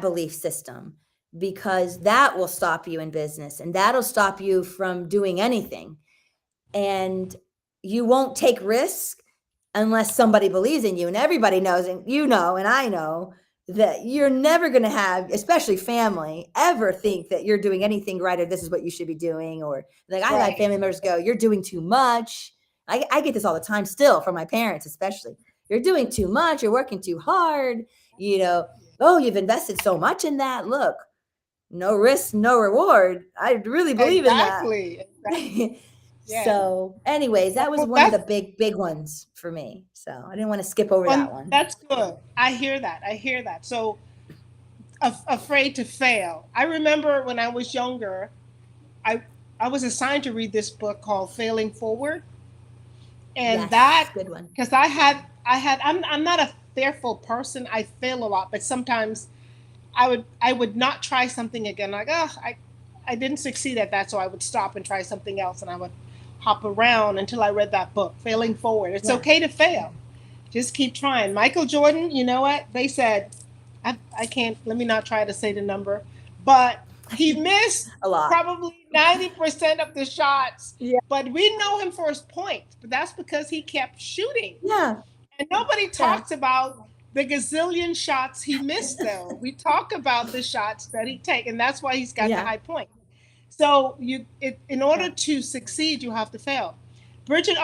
belief system, because that will stop you in business and that'll stop you from doing anything. And you won't take risk unless somebody believes in you, and everybody knows, and and I know that you're never going to have, especially family, ever think that you're doing anything right or this is what you should be doing. Or like I had family members go, you're doing too much. I get this all the time still from my parents, especially. You're doing too much. You're working too hard. Oh, you've invested so much in that. Look, no risk, no reward. I really believe in that. Exactly. Yeah. So anyways, that was one of the big ones for me. So I didn't want to skip over that one. That's good. I hear that. So afraid to fail. I remember when I was younger, I was assigned to read this book called Failing Forward. And that, good one. Because I'm not a fearful person. I fail a lot, but sometimes I would not try something again. Like, I didn't succeed at that, so I would stop and try something else, and I would hop around until I read that book, Failing Forward. It's okay to fail. Just keep trying. Michael Jordan, you know what? They said, I can't, let me not try to say the number, but he missed a lot, probably 90% of the shots. Yeah. But we know him for his points, but that's because he kept shooting. Yeah. And nobody talks about the gazillion shots he missed, though. We talk about the shots that he takes, and that's why he's got the high point. So in order to succeed, you have to fail. Bridget,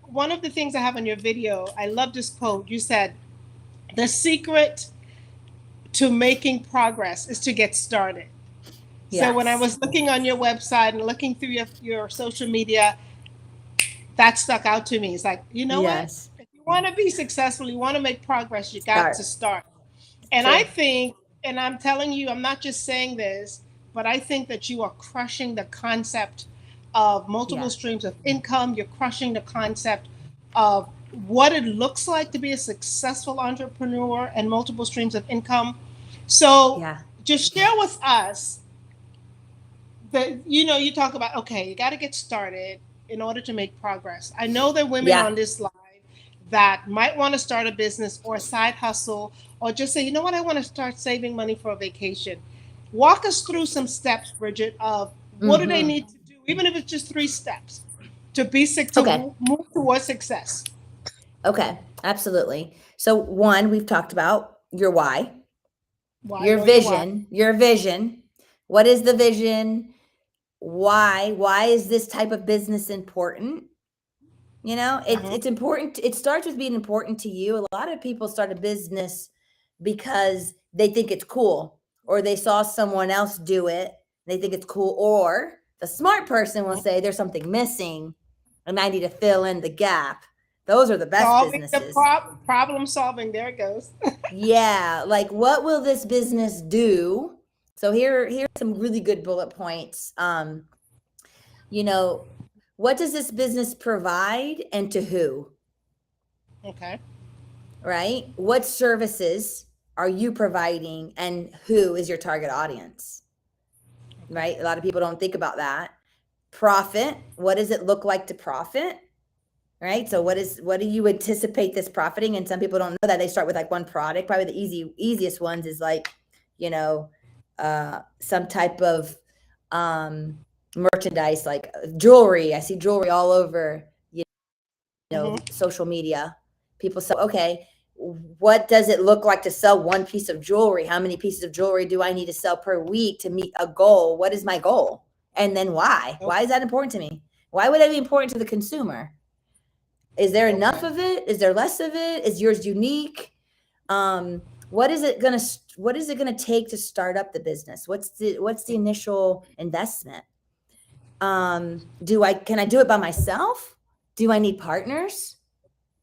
one of the things I have on your video, I love this quote. You said, the secret to making progress is to get started. Yes. So when I was looking on your website and looking through your social media, that stuck out to me. It's like, what? If you want to be successful, you want to make progress, you got to start. And I think, and I'm telling you, I'm not just saying this, but I think that you are crushing the concept of multiple streams of income. You're crushing the concept of what it looks like to be a successful entrepreneur and multiple streams of income. So just share with us that, you talk about, okay, you got to get started in order to make progress. I know there are women on this live that might want to start a business or a side hustle, or just say, you know what, I want to start saving money for a vacation. Walk us through some steps, Bridget, of what do they need to do, even if it's just 3 steps, to move towards success. Okay, absolutely. So 1, we've talked about your why. Your vision. What is the vision? Why is this type of business important? It's important. It starts with being important to you. A lot of people start a business because they think it's cool, or they saw someone else do it. They think it's cool, or the smart person will say there's something missing and I need to fill in the gap. Those are the best businesses. Problem solving. There it goes. Yeah. Like, what will this business do? So here's some really good bullet points. What does this business provide and to who? Okay. Right? What services are you providing and who is your target audience? right? A lot of people don't think about that. Profit. What does it look like to profit? Right. So what do you anticipate this profiting? And some people don't know that. They start with like one product. Probably the easiest ones is like, some type of merchandise, like jewelry. I see jewelry all over, social media. People say, okay, what does it look like to sell one piece of jewelry? How many pieces of jewelry do I need to sell per week to meet a goal? What is my goal? And then why? Why is that important to me? Why would that be important to the consumer? Is there enough of it? Is there less of it? Is yours unique? What is it gonna take to start up the business? What's the initial investment? Can I do it by myself? Do I need partners?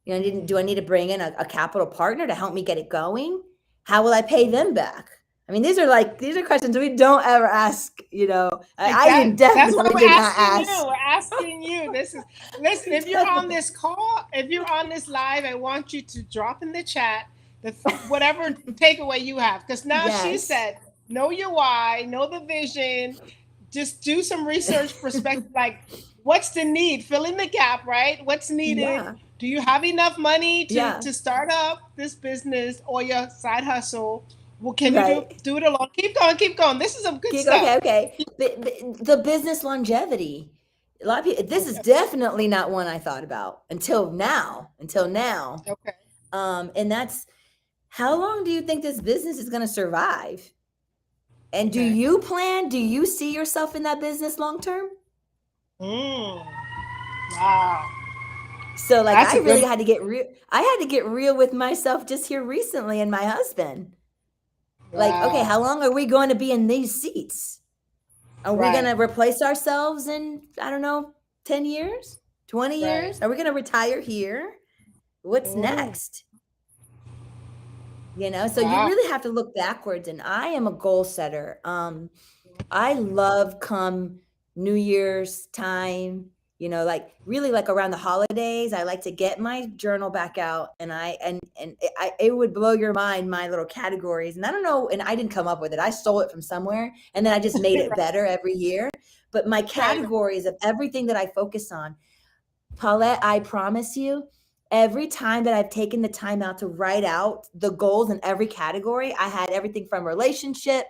Do I need to bring in a capital partner to help me get it going? How will I pay them back? I mean, these are questions we don't ever ask, I definitely did not ask. We're asking you. Listen, if you're on this call, if you're on this live, I want you to drop in the chat whatever takeaway you have. Because now she said, know your why, know the vision, just do some research perspective, like what's the need? Fill in the gap, right? What's needed? Yeah. Do you have enough money to start up this business or your side hustle? Well, can you do it alone? Keep going. This is some good stuff. Okay. The business longevity. A lot of people, this is definitely not one I thought about until now. Okay. And that's, how long do you think this business is going to survive? And do you see yourself in that business long term? Wow. So like, I really had to get real. I had to get real with myself just here recently, and my husband. Wow. Like, okay, how long are we going to be in these seats? Are we going to replace ourselves in, I don't know, 10 years, 20 years? Are we going to retire here? What's next? So you really have to look backwards. And I am a goal setter. I love come New Year's time, like really like around the holidays, I like to get my journal back out, and it would blow your mind, my little categories. And I don't know, and I didn't come up with it. I stole it from somewhere, and then I just made it better every year. But my categories of everything that I focus on, Paulette, I promise you, every time that I've taken the time out to write out the goals in every category, I had everything from relationship.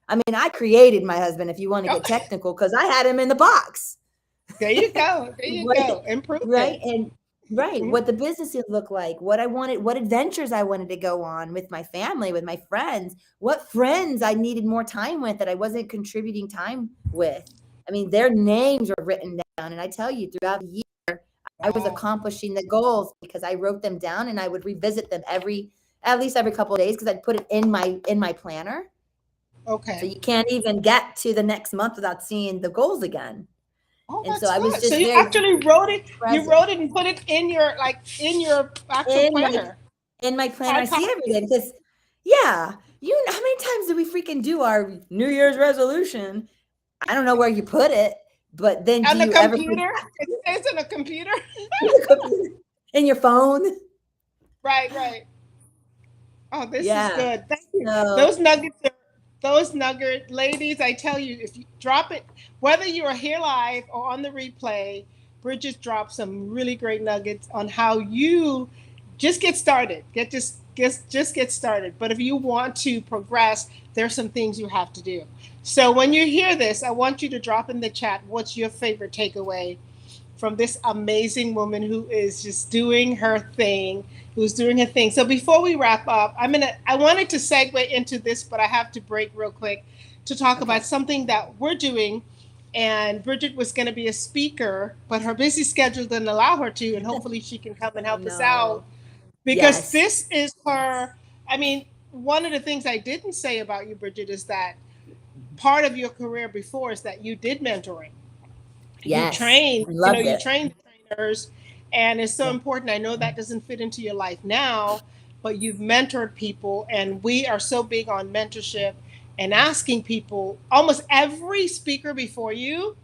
I mean, I created my husband, if you want to get technical, because I had him in the box. There you go. Improve. Right. And what the business would look like, what I wanted, what adventures I wanted to go on with my family, with my friends, what friends I needed more time with that I wasn't contributing time with. I mean, their names were written down. And I tell you, throughout the year, I was accomplishing the goals because I wrote them down, and I would revisit them at least every couple of days, because I'd put it in my planner. Okay. So you can't even get to the next month without seeing the goals again. And so I was just, so you actually wrote it. You wrote it and put it in your actual planner. In my planner, I see it every day, because how many times do we freaking do our New Year's resolution? I don't know where you put it, but then on the computer. It says in a computer. In your phone. Right. Oh, this is good. Thank you. Those nuggets, ladies, I tell you, if you drop it, whether you are here live or on the replay, Bridget dropped some really great nuggets on how you just get started. Just get started. But if you want to progress, there's some things you have to do. So when you hear this, I want you to drop in the chat, what's your favorite takeaway from this amazing woman who is just doing her thing, So before we wrap up, I wanted to segue into this, but I have to break real quick to talk about something that we're doing. And Bridget was going to be a speaker, but her busy schedule didn't allow her to, and hopefully she can come and help us out. Because this is her, one of the things I didn't say about you, Bridget, is that part of your career before is that you did mentoring. Yes. You trained, you trained trainers, and it's so important. I know that doesn't fit into your life now, but you've mentored people, and we are so big on mentorship and asking people, almost every speaker before you,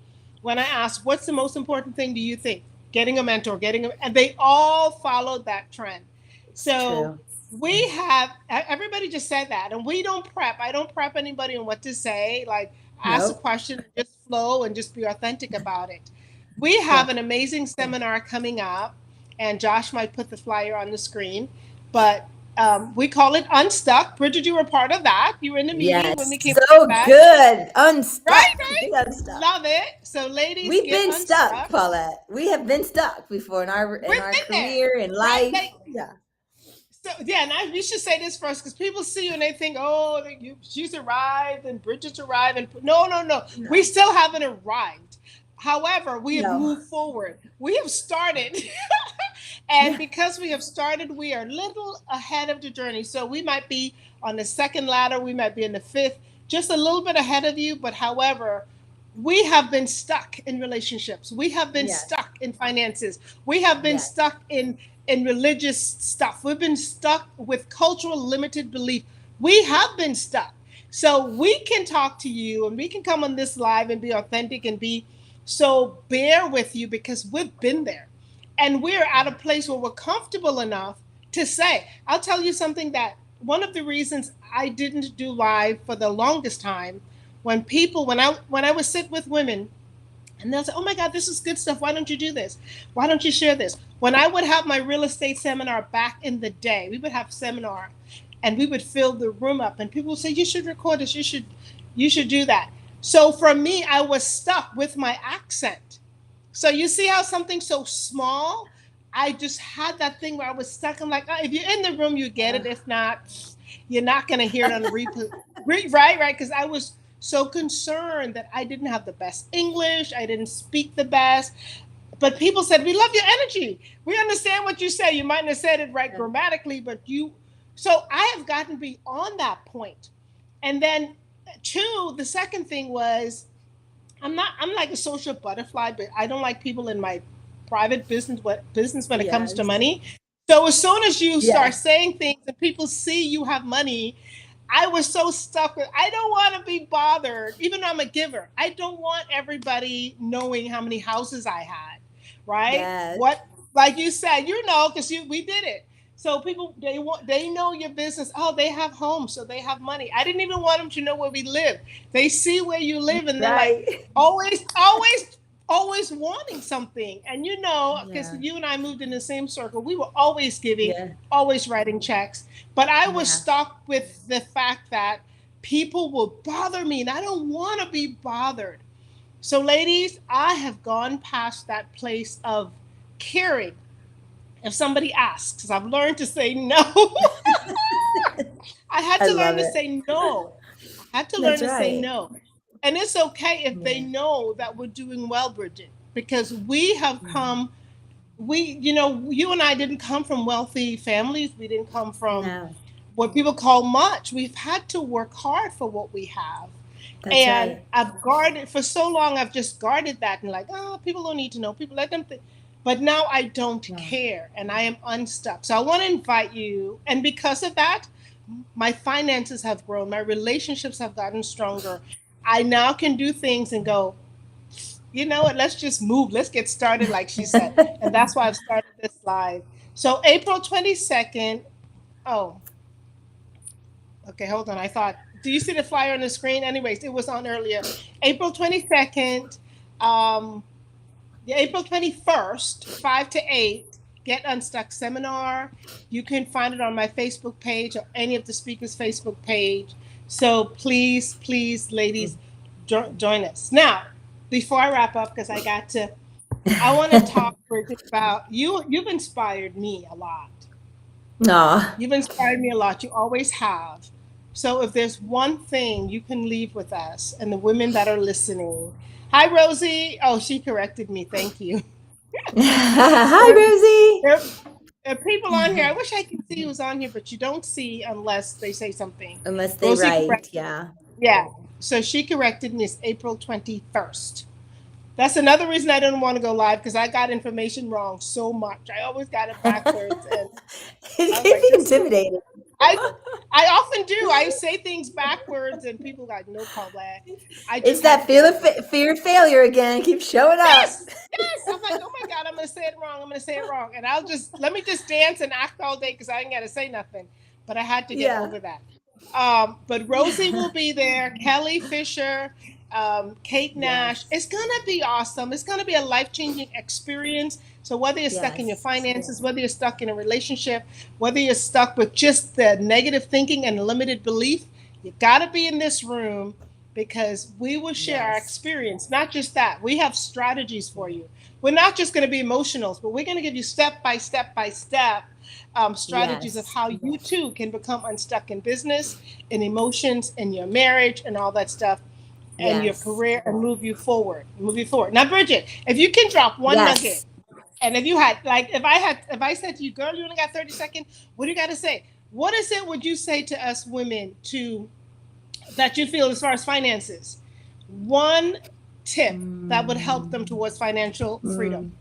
when I ask, what's the most important thing do you think? Getting a mentor, and they all followed that trend. So we have, everybody just said that, and we don't prep. I don't prep anybody on what to say. Like, ask a Nope. question, just flow and just be authentic about it. We Yeah. have an amazing seminar coming up, and Josh might put the flyer on the screen, but we call it Unstuck. Bridget, you were part of that. You were in the meeting when Yes. we came up with So that. good. Right, Unstuck. right. Get unstuck. Love it. So, ladies, We've get been stuck, unstuck. Paulette. We have been stuck before in We've our been there, career, in right? life. Yeah. So yeah, and we should say this first because people see you and they think, oh, she's arrived and Bridget's arrived, and no, no, no, we No. still haven't arrived. However, we have No. moved forward. We have started, and Yeah. because we have started, we are a little ahead of the journey. So we might be on the second ladder, we might be in the fifth, just a little bit ahead of you. But however, we have been stuck in relationships. We have been Yes. stuck in finances. We have been Yes. stuck in religious stuff. We've been stuck with cultural limited belief. We have been stuck. So we can talk to you and we can come on this live and be authentic and be so bear with you because we've been there. And we're at a place where we're comfortable enough to say, I'll tell you something that one of the reasons I didn't do live for the longest time when I would sit with women and they'll say, oh my God, this is good stuff. Why don't you do this? Why don't you share this? When I would have my real estate seminar back in the day, we would have seminar and we would fill the room up and people would say, you should record this. You should do that. So for me, I was stuck with my accent. So you see how something so small, I just had that thing where I was stuck. I'm like, oh, if you're in the room, you get it. If not, you're not going to hear it on the replay. Right. Because I was so concerned that I didn't have the best English. I didn't speak the best. But people said, we love your energy. We understand what you say. You might not have said it right grammatically, but you. So I have gotten beyond that point. And then, two, the second thing was, I'm like a social butterfly, but I don't like people in my private business when it comes to Yes. money. So as soon as you start Yes. saying things and people see you have money, I was so stuck with I don't want to be bothered, even though I'm a giver. I don't want everybody knowing how many houses I had, right? Yes. What like you said, because we did it. So people they know your business. Oh, they have homes, so they have money. I didn't even want them to know where we live. They see where you live, and they're like, Right. always wanting something. And because Yeah. you and I moved in the same circle, we were always giving, Yeah. always writing checks. But I was Yeah. stuck with the fact that people will bother me, and I don't want to be bothered. So, ladies, I have gone past that place of caring if somebody asks. I've learned to say no. I had I to learn love to it. say no. I had to learn That's to say right. no. And it's okay if they Yeah. know that we're doing well, Bridget, because we have Yeah. you and I didn't come from wealthy families. We didn't come from No. what people call much. We've had to work hard for what we have. That's And right. I've guarded for so long, I've just guarded that and like, oh, people don't need to know. People let them think. But now I don't No. care and I am unstuck. So I want to invite you. And because of that, my finances have grown, my relationships have gotten stronger. I now can do things and go, you know what, let's just move. Let's get started, like she said. And that's why I've started this live. So April 22nd. Oh, okay, hold on. Do you see the flyer on the screen? Anyways, it was on earlier. April 22nd, um, April 21st, 5 to 8, Get Unstuck Seminar. You can find it on my Facebook page or any of the speakers' Facebook page. So please, please, ladies, join us. Now, before I wrap up, because I want to talk about you. You've inspired me a lot. No. You've inspired me a lot. You always have. So if there's one thing you can leave with us and the women that are listening. Hi, Rosie. Oh, she corrected me. Thank you. Hi, There, Rosie. there are people on here. I wish I could see who's on here, but you don't see unless they say something. Unless they Rosie write, corrected. yeah. Yeah. So she corrected me. It's April 21st. That's another reason I didn't want to go live because I got information wrong so much. I always got it backwards. And I It was can like, be this is intimidating. I I often do. I say things backwards, and people like, no, Paulette. I It's just had that to get over it. fear of failure again. Keep showing up. Yes, yes. I'm like, oh my God, I'm gonna say it wrong. I'm gonna say it wrong, and let me just dance and act all day because I ain't gotta say nothing. But I had to get Yeah. over that. But Rosie will be there. Kelly Fisher, Kate Nash. Yes. It's going to be awesome. It's going to be a life changing experience. So, whether you're stuck in your Yes. finances, whether you're stuck in a relationship, whether you're stuck with just the negative thinking and limited belief, you got to be in this room because we will share our Yes. experience. Not just that, we have strategies for you. We're not just going to be emotionals, but we're going to give you step strategies of Yes. how you too can become unstuck in business, in emotions, in your marriage, and all that stuff, and your Yes. career, and move you forward. Now, Bridget, if you can drop one nugget, Yes. and if you had, like, if I said to you, girl, you only got 30 seconds, what do you got to say? What is it would you say to us women to that you feel as far as finances? One tip that would help them Mm, towards financial freedom. mm.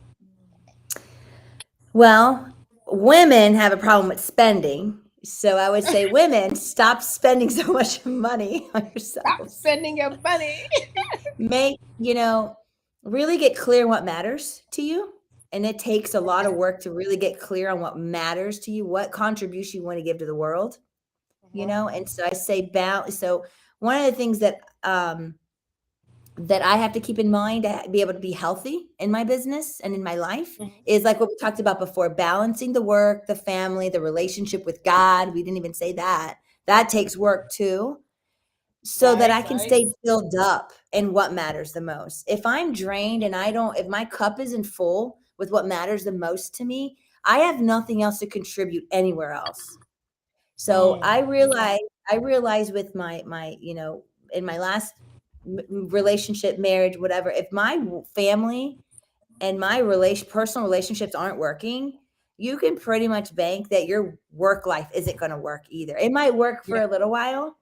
Well, women have a problem with spending. So I would say, women, stop spending so much money on Stop yourselves. spending your money. Make, really get clear on what matters to you. And it takes a lot of work to really get clear on what matters to you, what contribution you want to give to the world, And so I say balance. So one of the things that I have to keep in mind to be able to be healthy in my business and in my life Mhm. is like what we talked about before, balancing the work, the family, the relationship with God. We didn't even say that. That takes work too, so that Right, I can right. stay filled up in what matters the most. If I'm drained and if my cup isn't full with what matters the most to me, I have nothing else to contribute anywhere else. So Mm. I realize with in my last relationship, marriage, whatever, if my family and my personal relationships aren't working, you can pretty much bank that your work life isn't going to work either. It might work for Yeah. a little while,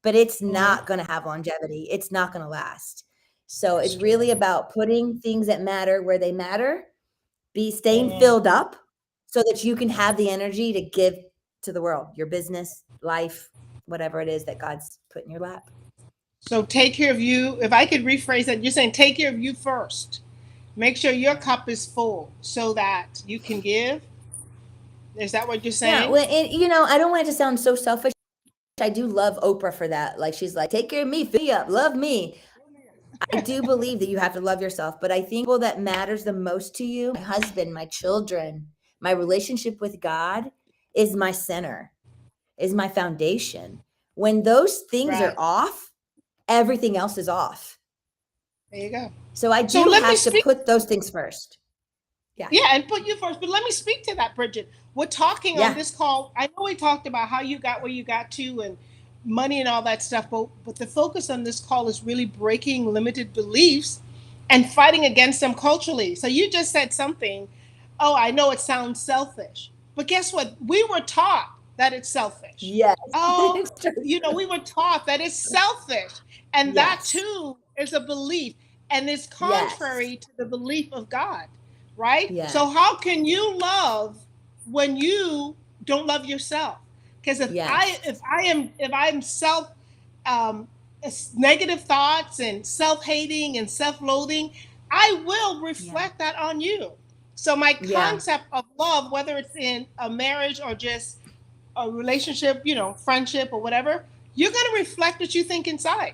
but it's Hmm. not going to have longevity. It's not going to last. So That's it's true. really about putting things that matter where they matter, be staying Mm. filled up so that you can have the energy to give to the world, your business, life, whatever it is that God's put in your lap. So take care of you. If I could rephrase that, you're saying take care of you first. Make sure your cup is full so that you can give. Is that what you're Yeah. saying? Well, and, I don't want it to sound so selfish. I do love Oprah for that. Like, she's like, take care of me, fill me up, love me. I do believe that you have to love yourself, but I think all that matters the most to you, my husband, my children, my relationship with God is my center, is my foundation. When those things are Right. off, everything else is off. There you go. So I So do let me have to speak. put those things first. Yeah. Yeah, and put you first. But let me speak to that, Bridget. We're talking on Yeah. this call. I know we talked about how you got where you got to and money and all that stuff, but the focus on this call is really breaking limited beliefs and fighting against them culturally. So you just said something. Oh, I know it sounds selfish, but guess what? We were taught that it's selfish. Yes. Oh, It's true. we were taught that it's selfish, and that Yes. too is a belief, and it's Yes. contrary to the belief of God, right? Yeah. So how can you love when you don't love yourself? Because Yes. if I'm self um, negative thoughts and self-hating and self-loathing, I will Yeah. reflect that on you. So my Yeah. concept of love, whether it's in a marriage or just a relationship, friendship or whatever, you're going to reflect what you think inside.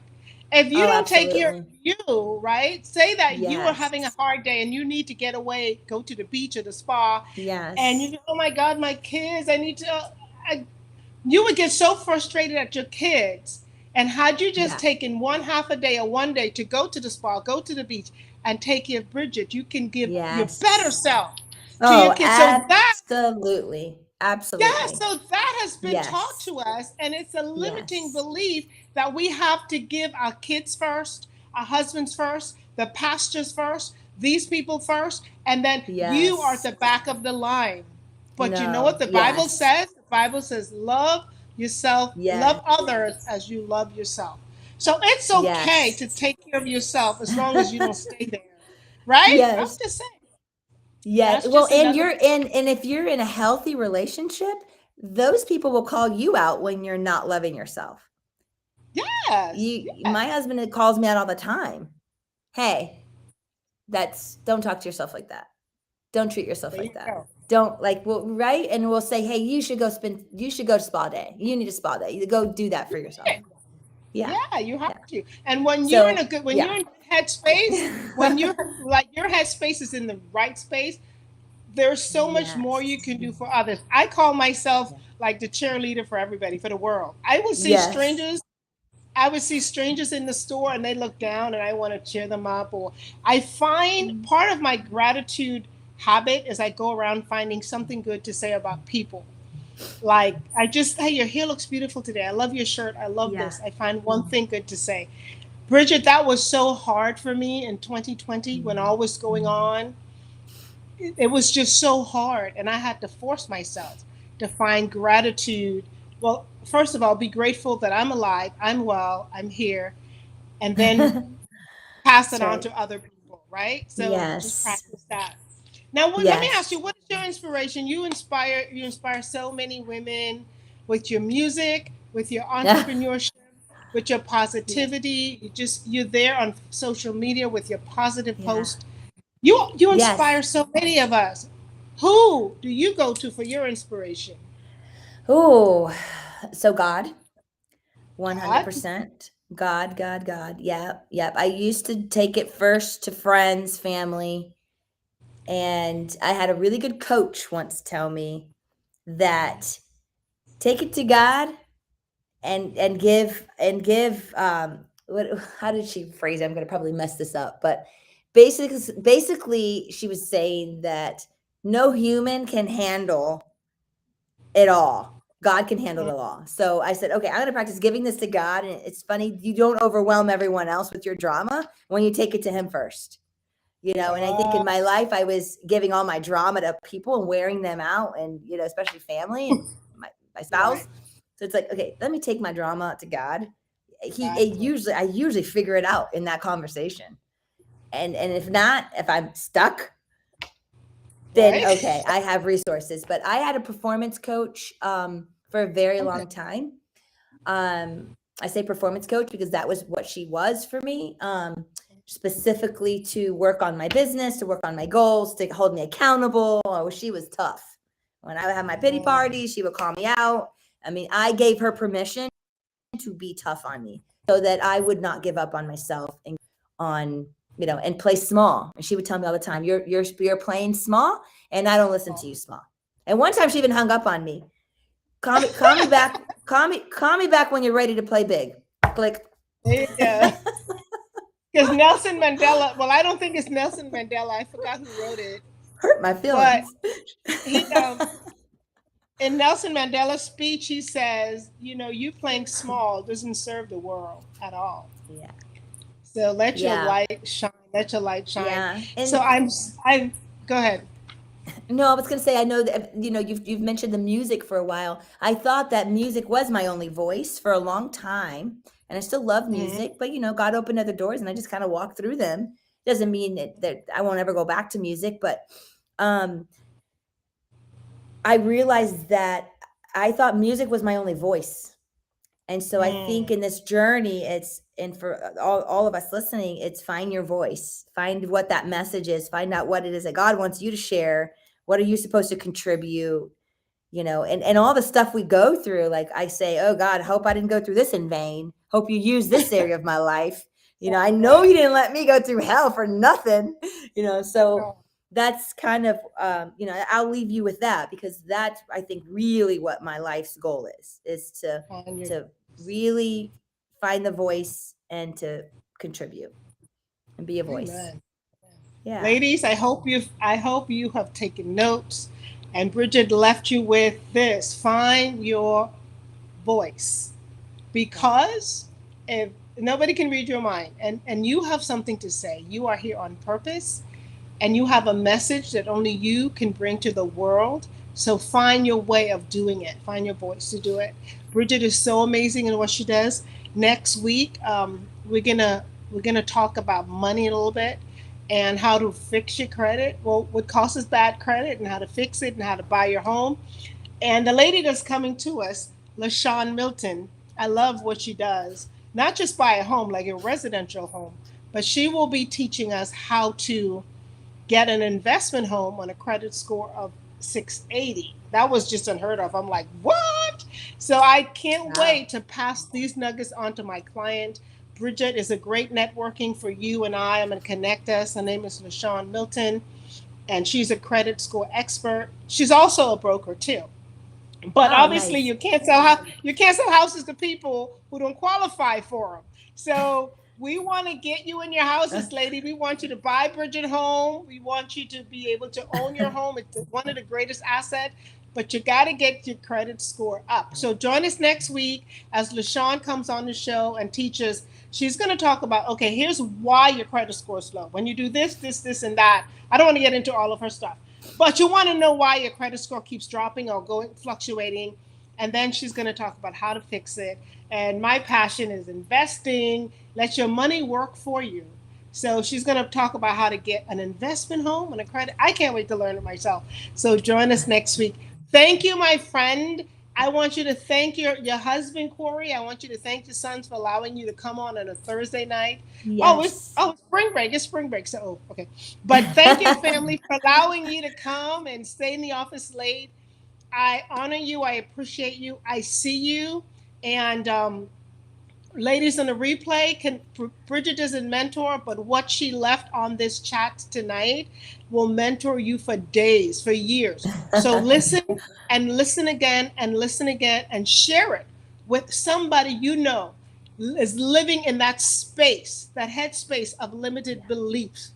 If you Oh, don't take care of absolutely. you, right? Say that you are Yes. having a hard day and you need to get away, go to the beach or the spa, and Yes. you go, oh my God, my kids, I need to. You would get so frustrated at your kids. And had you just Yeah. taken one half a day or one day to go to the spa, go to the beach, and take care of Bridget, you can give your better Yes. self to your Oh, kids. So that absolutely. yeah, Absolutely. so that has been taught Yes. to us, and it's a limiting Yes. belief that we have to give our kids first, our husbands first, the pastors first, these people first, and then you are at Yes. the back of the line. But you know what No. the Bible Yes. says? The Bible says, love yourself, love Yes. others as you love yourself. So it's okay to Yes. take care of yourself as long as you don't stay there. Right? I'm Yes. just saying. Yeah. That's Well, just another. and if you're in a healthy relationship, those people will call you out when you're not loving yourself. Yes. My Yes. husband calls me out all the time. Hey, don't talk to yourself like that. Don't treat yourself There like you that. go. Don't like, well, right? And we'll say, hey, you should go to spa day. You need a spa day. You go do that for yourself. Yeah. Yeah, you Yeah. have to. And when you're in So a good, when you're yeah. in headspace, when you're like your headspace is in the right space, there's so much more you Yes. can do for others. I call myself Yeah. like the cheerleader for everybody, for the world. I will see Yes. strangers. I would see strangers in the store and they look down and I want to cheer them up. Or I find part of my gratitude habit is I go around finding something good to say about people. Like I just, hey, your hair looks beautiful today. I love your shirt. I love Yeah. this. I find one thing good to say. Bridget, that was so hard for me in 2020 when all was going on. It was just so hard. And I had to force myself to find gratitude. Well, first of all, be grateful that I'm alive, I'm well, I'm here, and then pass That's it on right. to other people, right? So just Yes. practice that. Now, let me ask Yes. you, what is your inspiration? You inspire so many women with your music, with your Yeah. entrepreneurship, with your positivity. You're there on social media with your positive Yeah. post. You inspire Yes. so many of us. Who do you go to for your inspiration? Oh, so God, God. 100%. God, God, God. Yep. Yep. I used to take it first to friends, family. And I had a really good coach once tell me that take it to God and give what how did she phrase it? I'm gonna probably mess this up, but basically she was saying that no human can handle it all. God can handle Mm, it all. So I said, okay, I'm gonna practice giving this to God. And it's funny, you don't overwhelm everyone else with your drama when you take it to him first. And I think in uh, my life I was giving all my drama to people and wearing them out, and especially family and my right. spouse. So it's like, okay, let me take my drama to God. God first. I usually figure it out in that conversation. And if not, if I'm stuck, then Right? okay, I have resources. But I had a performance coach for a very Okay. long time. I say performance coach because that was what she was for me. Specifically to work on my business, to work on my goals, to hold me accountable. Oh, she was tough. When I would have my pity Mm, parties, she would call me out. I mean, I gave her permission to be tough on me so that I would not give up on myself and on, and play small. And she would tell me all the time, you're playing small and I don't listen to you small. And one time she even hung up on me. Call me back. Call me back when you're ready to play big. Click. there you go. Because Nelson Mandela, well, I don't think it's Nelson Mandela. I forgot who wrote it. Hurt my But feelings. he, in Nelson Mandela's speech, he says, you playing small doesn't serve the world at all. Yeah. So let your Yeah. light shine. Let your light shine. Yeah. So And go ahead. no, I was gonna say, I know that you've mentioned the music for a while. I thought that music was my only voice for a long time, and I still love Mhm. music. But God opened other doors, and I just kind of walked through them. Doesn't mean that I won't ever go back to music, but um, I realized that I thought music was my only voice. And so I think Mm. in this journey, and for all of us listening, it's find your voice, find what that message is, find out what it is that God wants you to share. What are you supposed to contribute? And all the stuff we go through, like I say, oh God, hope I didn't go through this in vain. Hope you use this area of my life. I know Right. you didn't let me go through hell for nothing. So Oh, that's kind of, I'll leave you with that, because that's, I think, really what my life's goal is to on your to really find the voice and to contribute and be a voice. Amen. Yeah. Ladies, I hope you have taken notes and Bridget left you with this. Find your voice. Yeah. Because if nobody can read your mind and you have something to say, you are here on purpose and you have a message that only you can bring to the world. So find your way of doing it. Find your voice to do it. Bridget is so amazing in what she does. Next week, we're gonna talk about money a little bit and how to fix your credit. Well, what causes bad credit and how to fix it and how to buy your home. And the lady that's coming to us, LaShawn Milton, I love what she does. Not just buy a home, like a residential home, but she will be teaching us how to get an investment home on a credit score of 680. That was just unheard of. I'm like, what? So I can't Wow. wait to pass these nuggets on to my client. Bridget is a great networking for you and I. I'm going to connect us. Her name is LaShawn Milton, and she's a credit score expert. She's also a broker too. But Oh, obviously, nice. you can't sell houses to people who don't qualify for them. So we want to get you in your houses, lady. We want you to buy Bridget home. We want you to be able to own your home. It's one of the greatest assets. But you got to get your credit score up. So join us next week as LaShawn comes on the show and teaches. She's going to talk about, okay, here's why your credit score is low. When you do this, and that. I don't want to get into all of her stuff. But you want to know why your credit score keeps dropping or going fluctuating. And then she's going to talk about how to fix it. And my passion is investing. Let your money work for you. So she's going to talk about how to get an investment home and a credit. I can't wait to learn it myself. So join us next week. Thank you, my friend. I want you to thank your husband, Corey. I want you to thank your sons for allowing you to come on a Thursday night. Yes. Spring break. It's spring break. So okay. But thank you, family, for allowing you to come and stay in the office late. I honor you. I appreciate you. I see you. And ladies on the replay, Bridget doesn't mentor, but what she left on this chat tonight will mentor you for days, for years. So listen and listen again and listen again and share it with somebody you know is living in that space, that headspace of limited beliefs.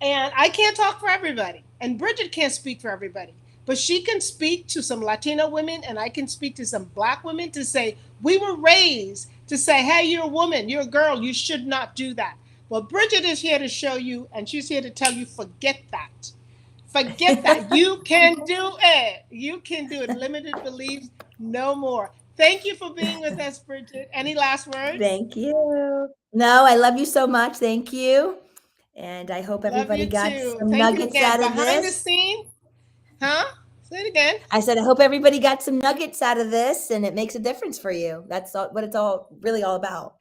And I can't talk for everybody, and Bridget can't speak for everybody, but she can speak to some Latino women, and I can speak to some Black women to say, we were raised to say, hey, you're a woman, you're a girl, you should not do that. Well, Bridget is here to show you, and she's here to tell you, forget that. Forget that. You can do it. You can do it. Limited beliefs, no more. Thank you for being with us, Bridget. Any last words? Thank you. No, I love you so much. Thank you. And I hope Love everybody you got too. some Thank you nuggets again. out of Behind the this. scene, huh? Say it again. I said, I hope everybody got some nuggets out of this and it makes a difference for you. That's what it's all really all about.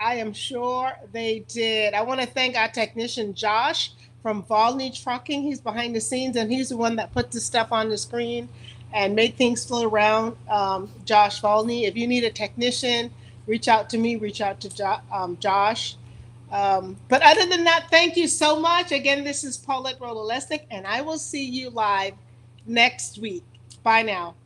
I am sure they did. I want to thank our technician, Josh from Volney Trucking. He's behind the scenes and he's the one that put the stuff on the screen and made things float around. Josh Volney. If you need a technician, reach out to me, reach out to Josh. But other than that, thank you so much. Again, this is Paulette Rololesnik, and I will see you live next week. Bye now.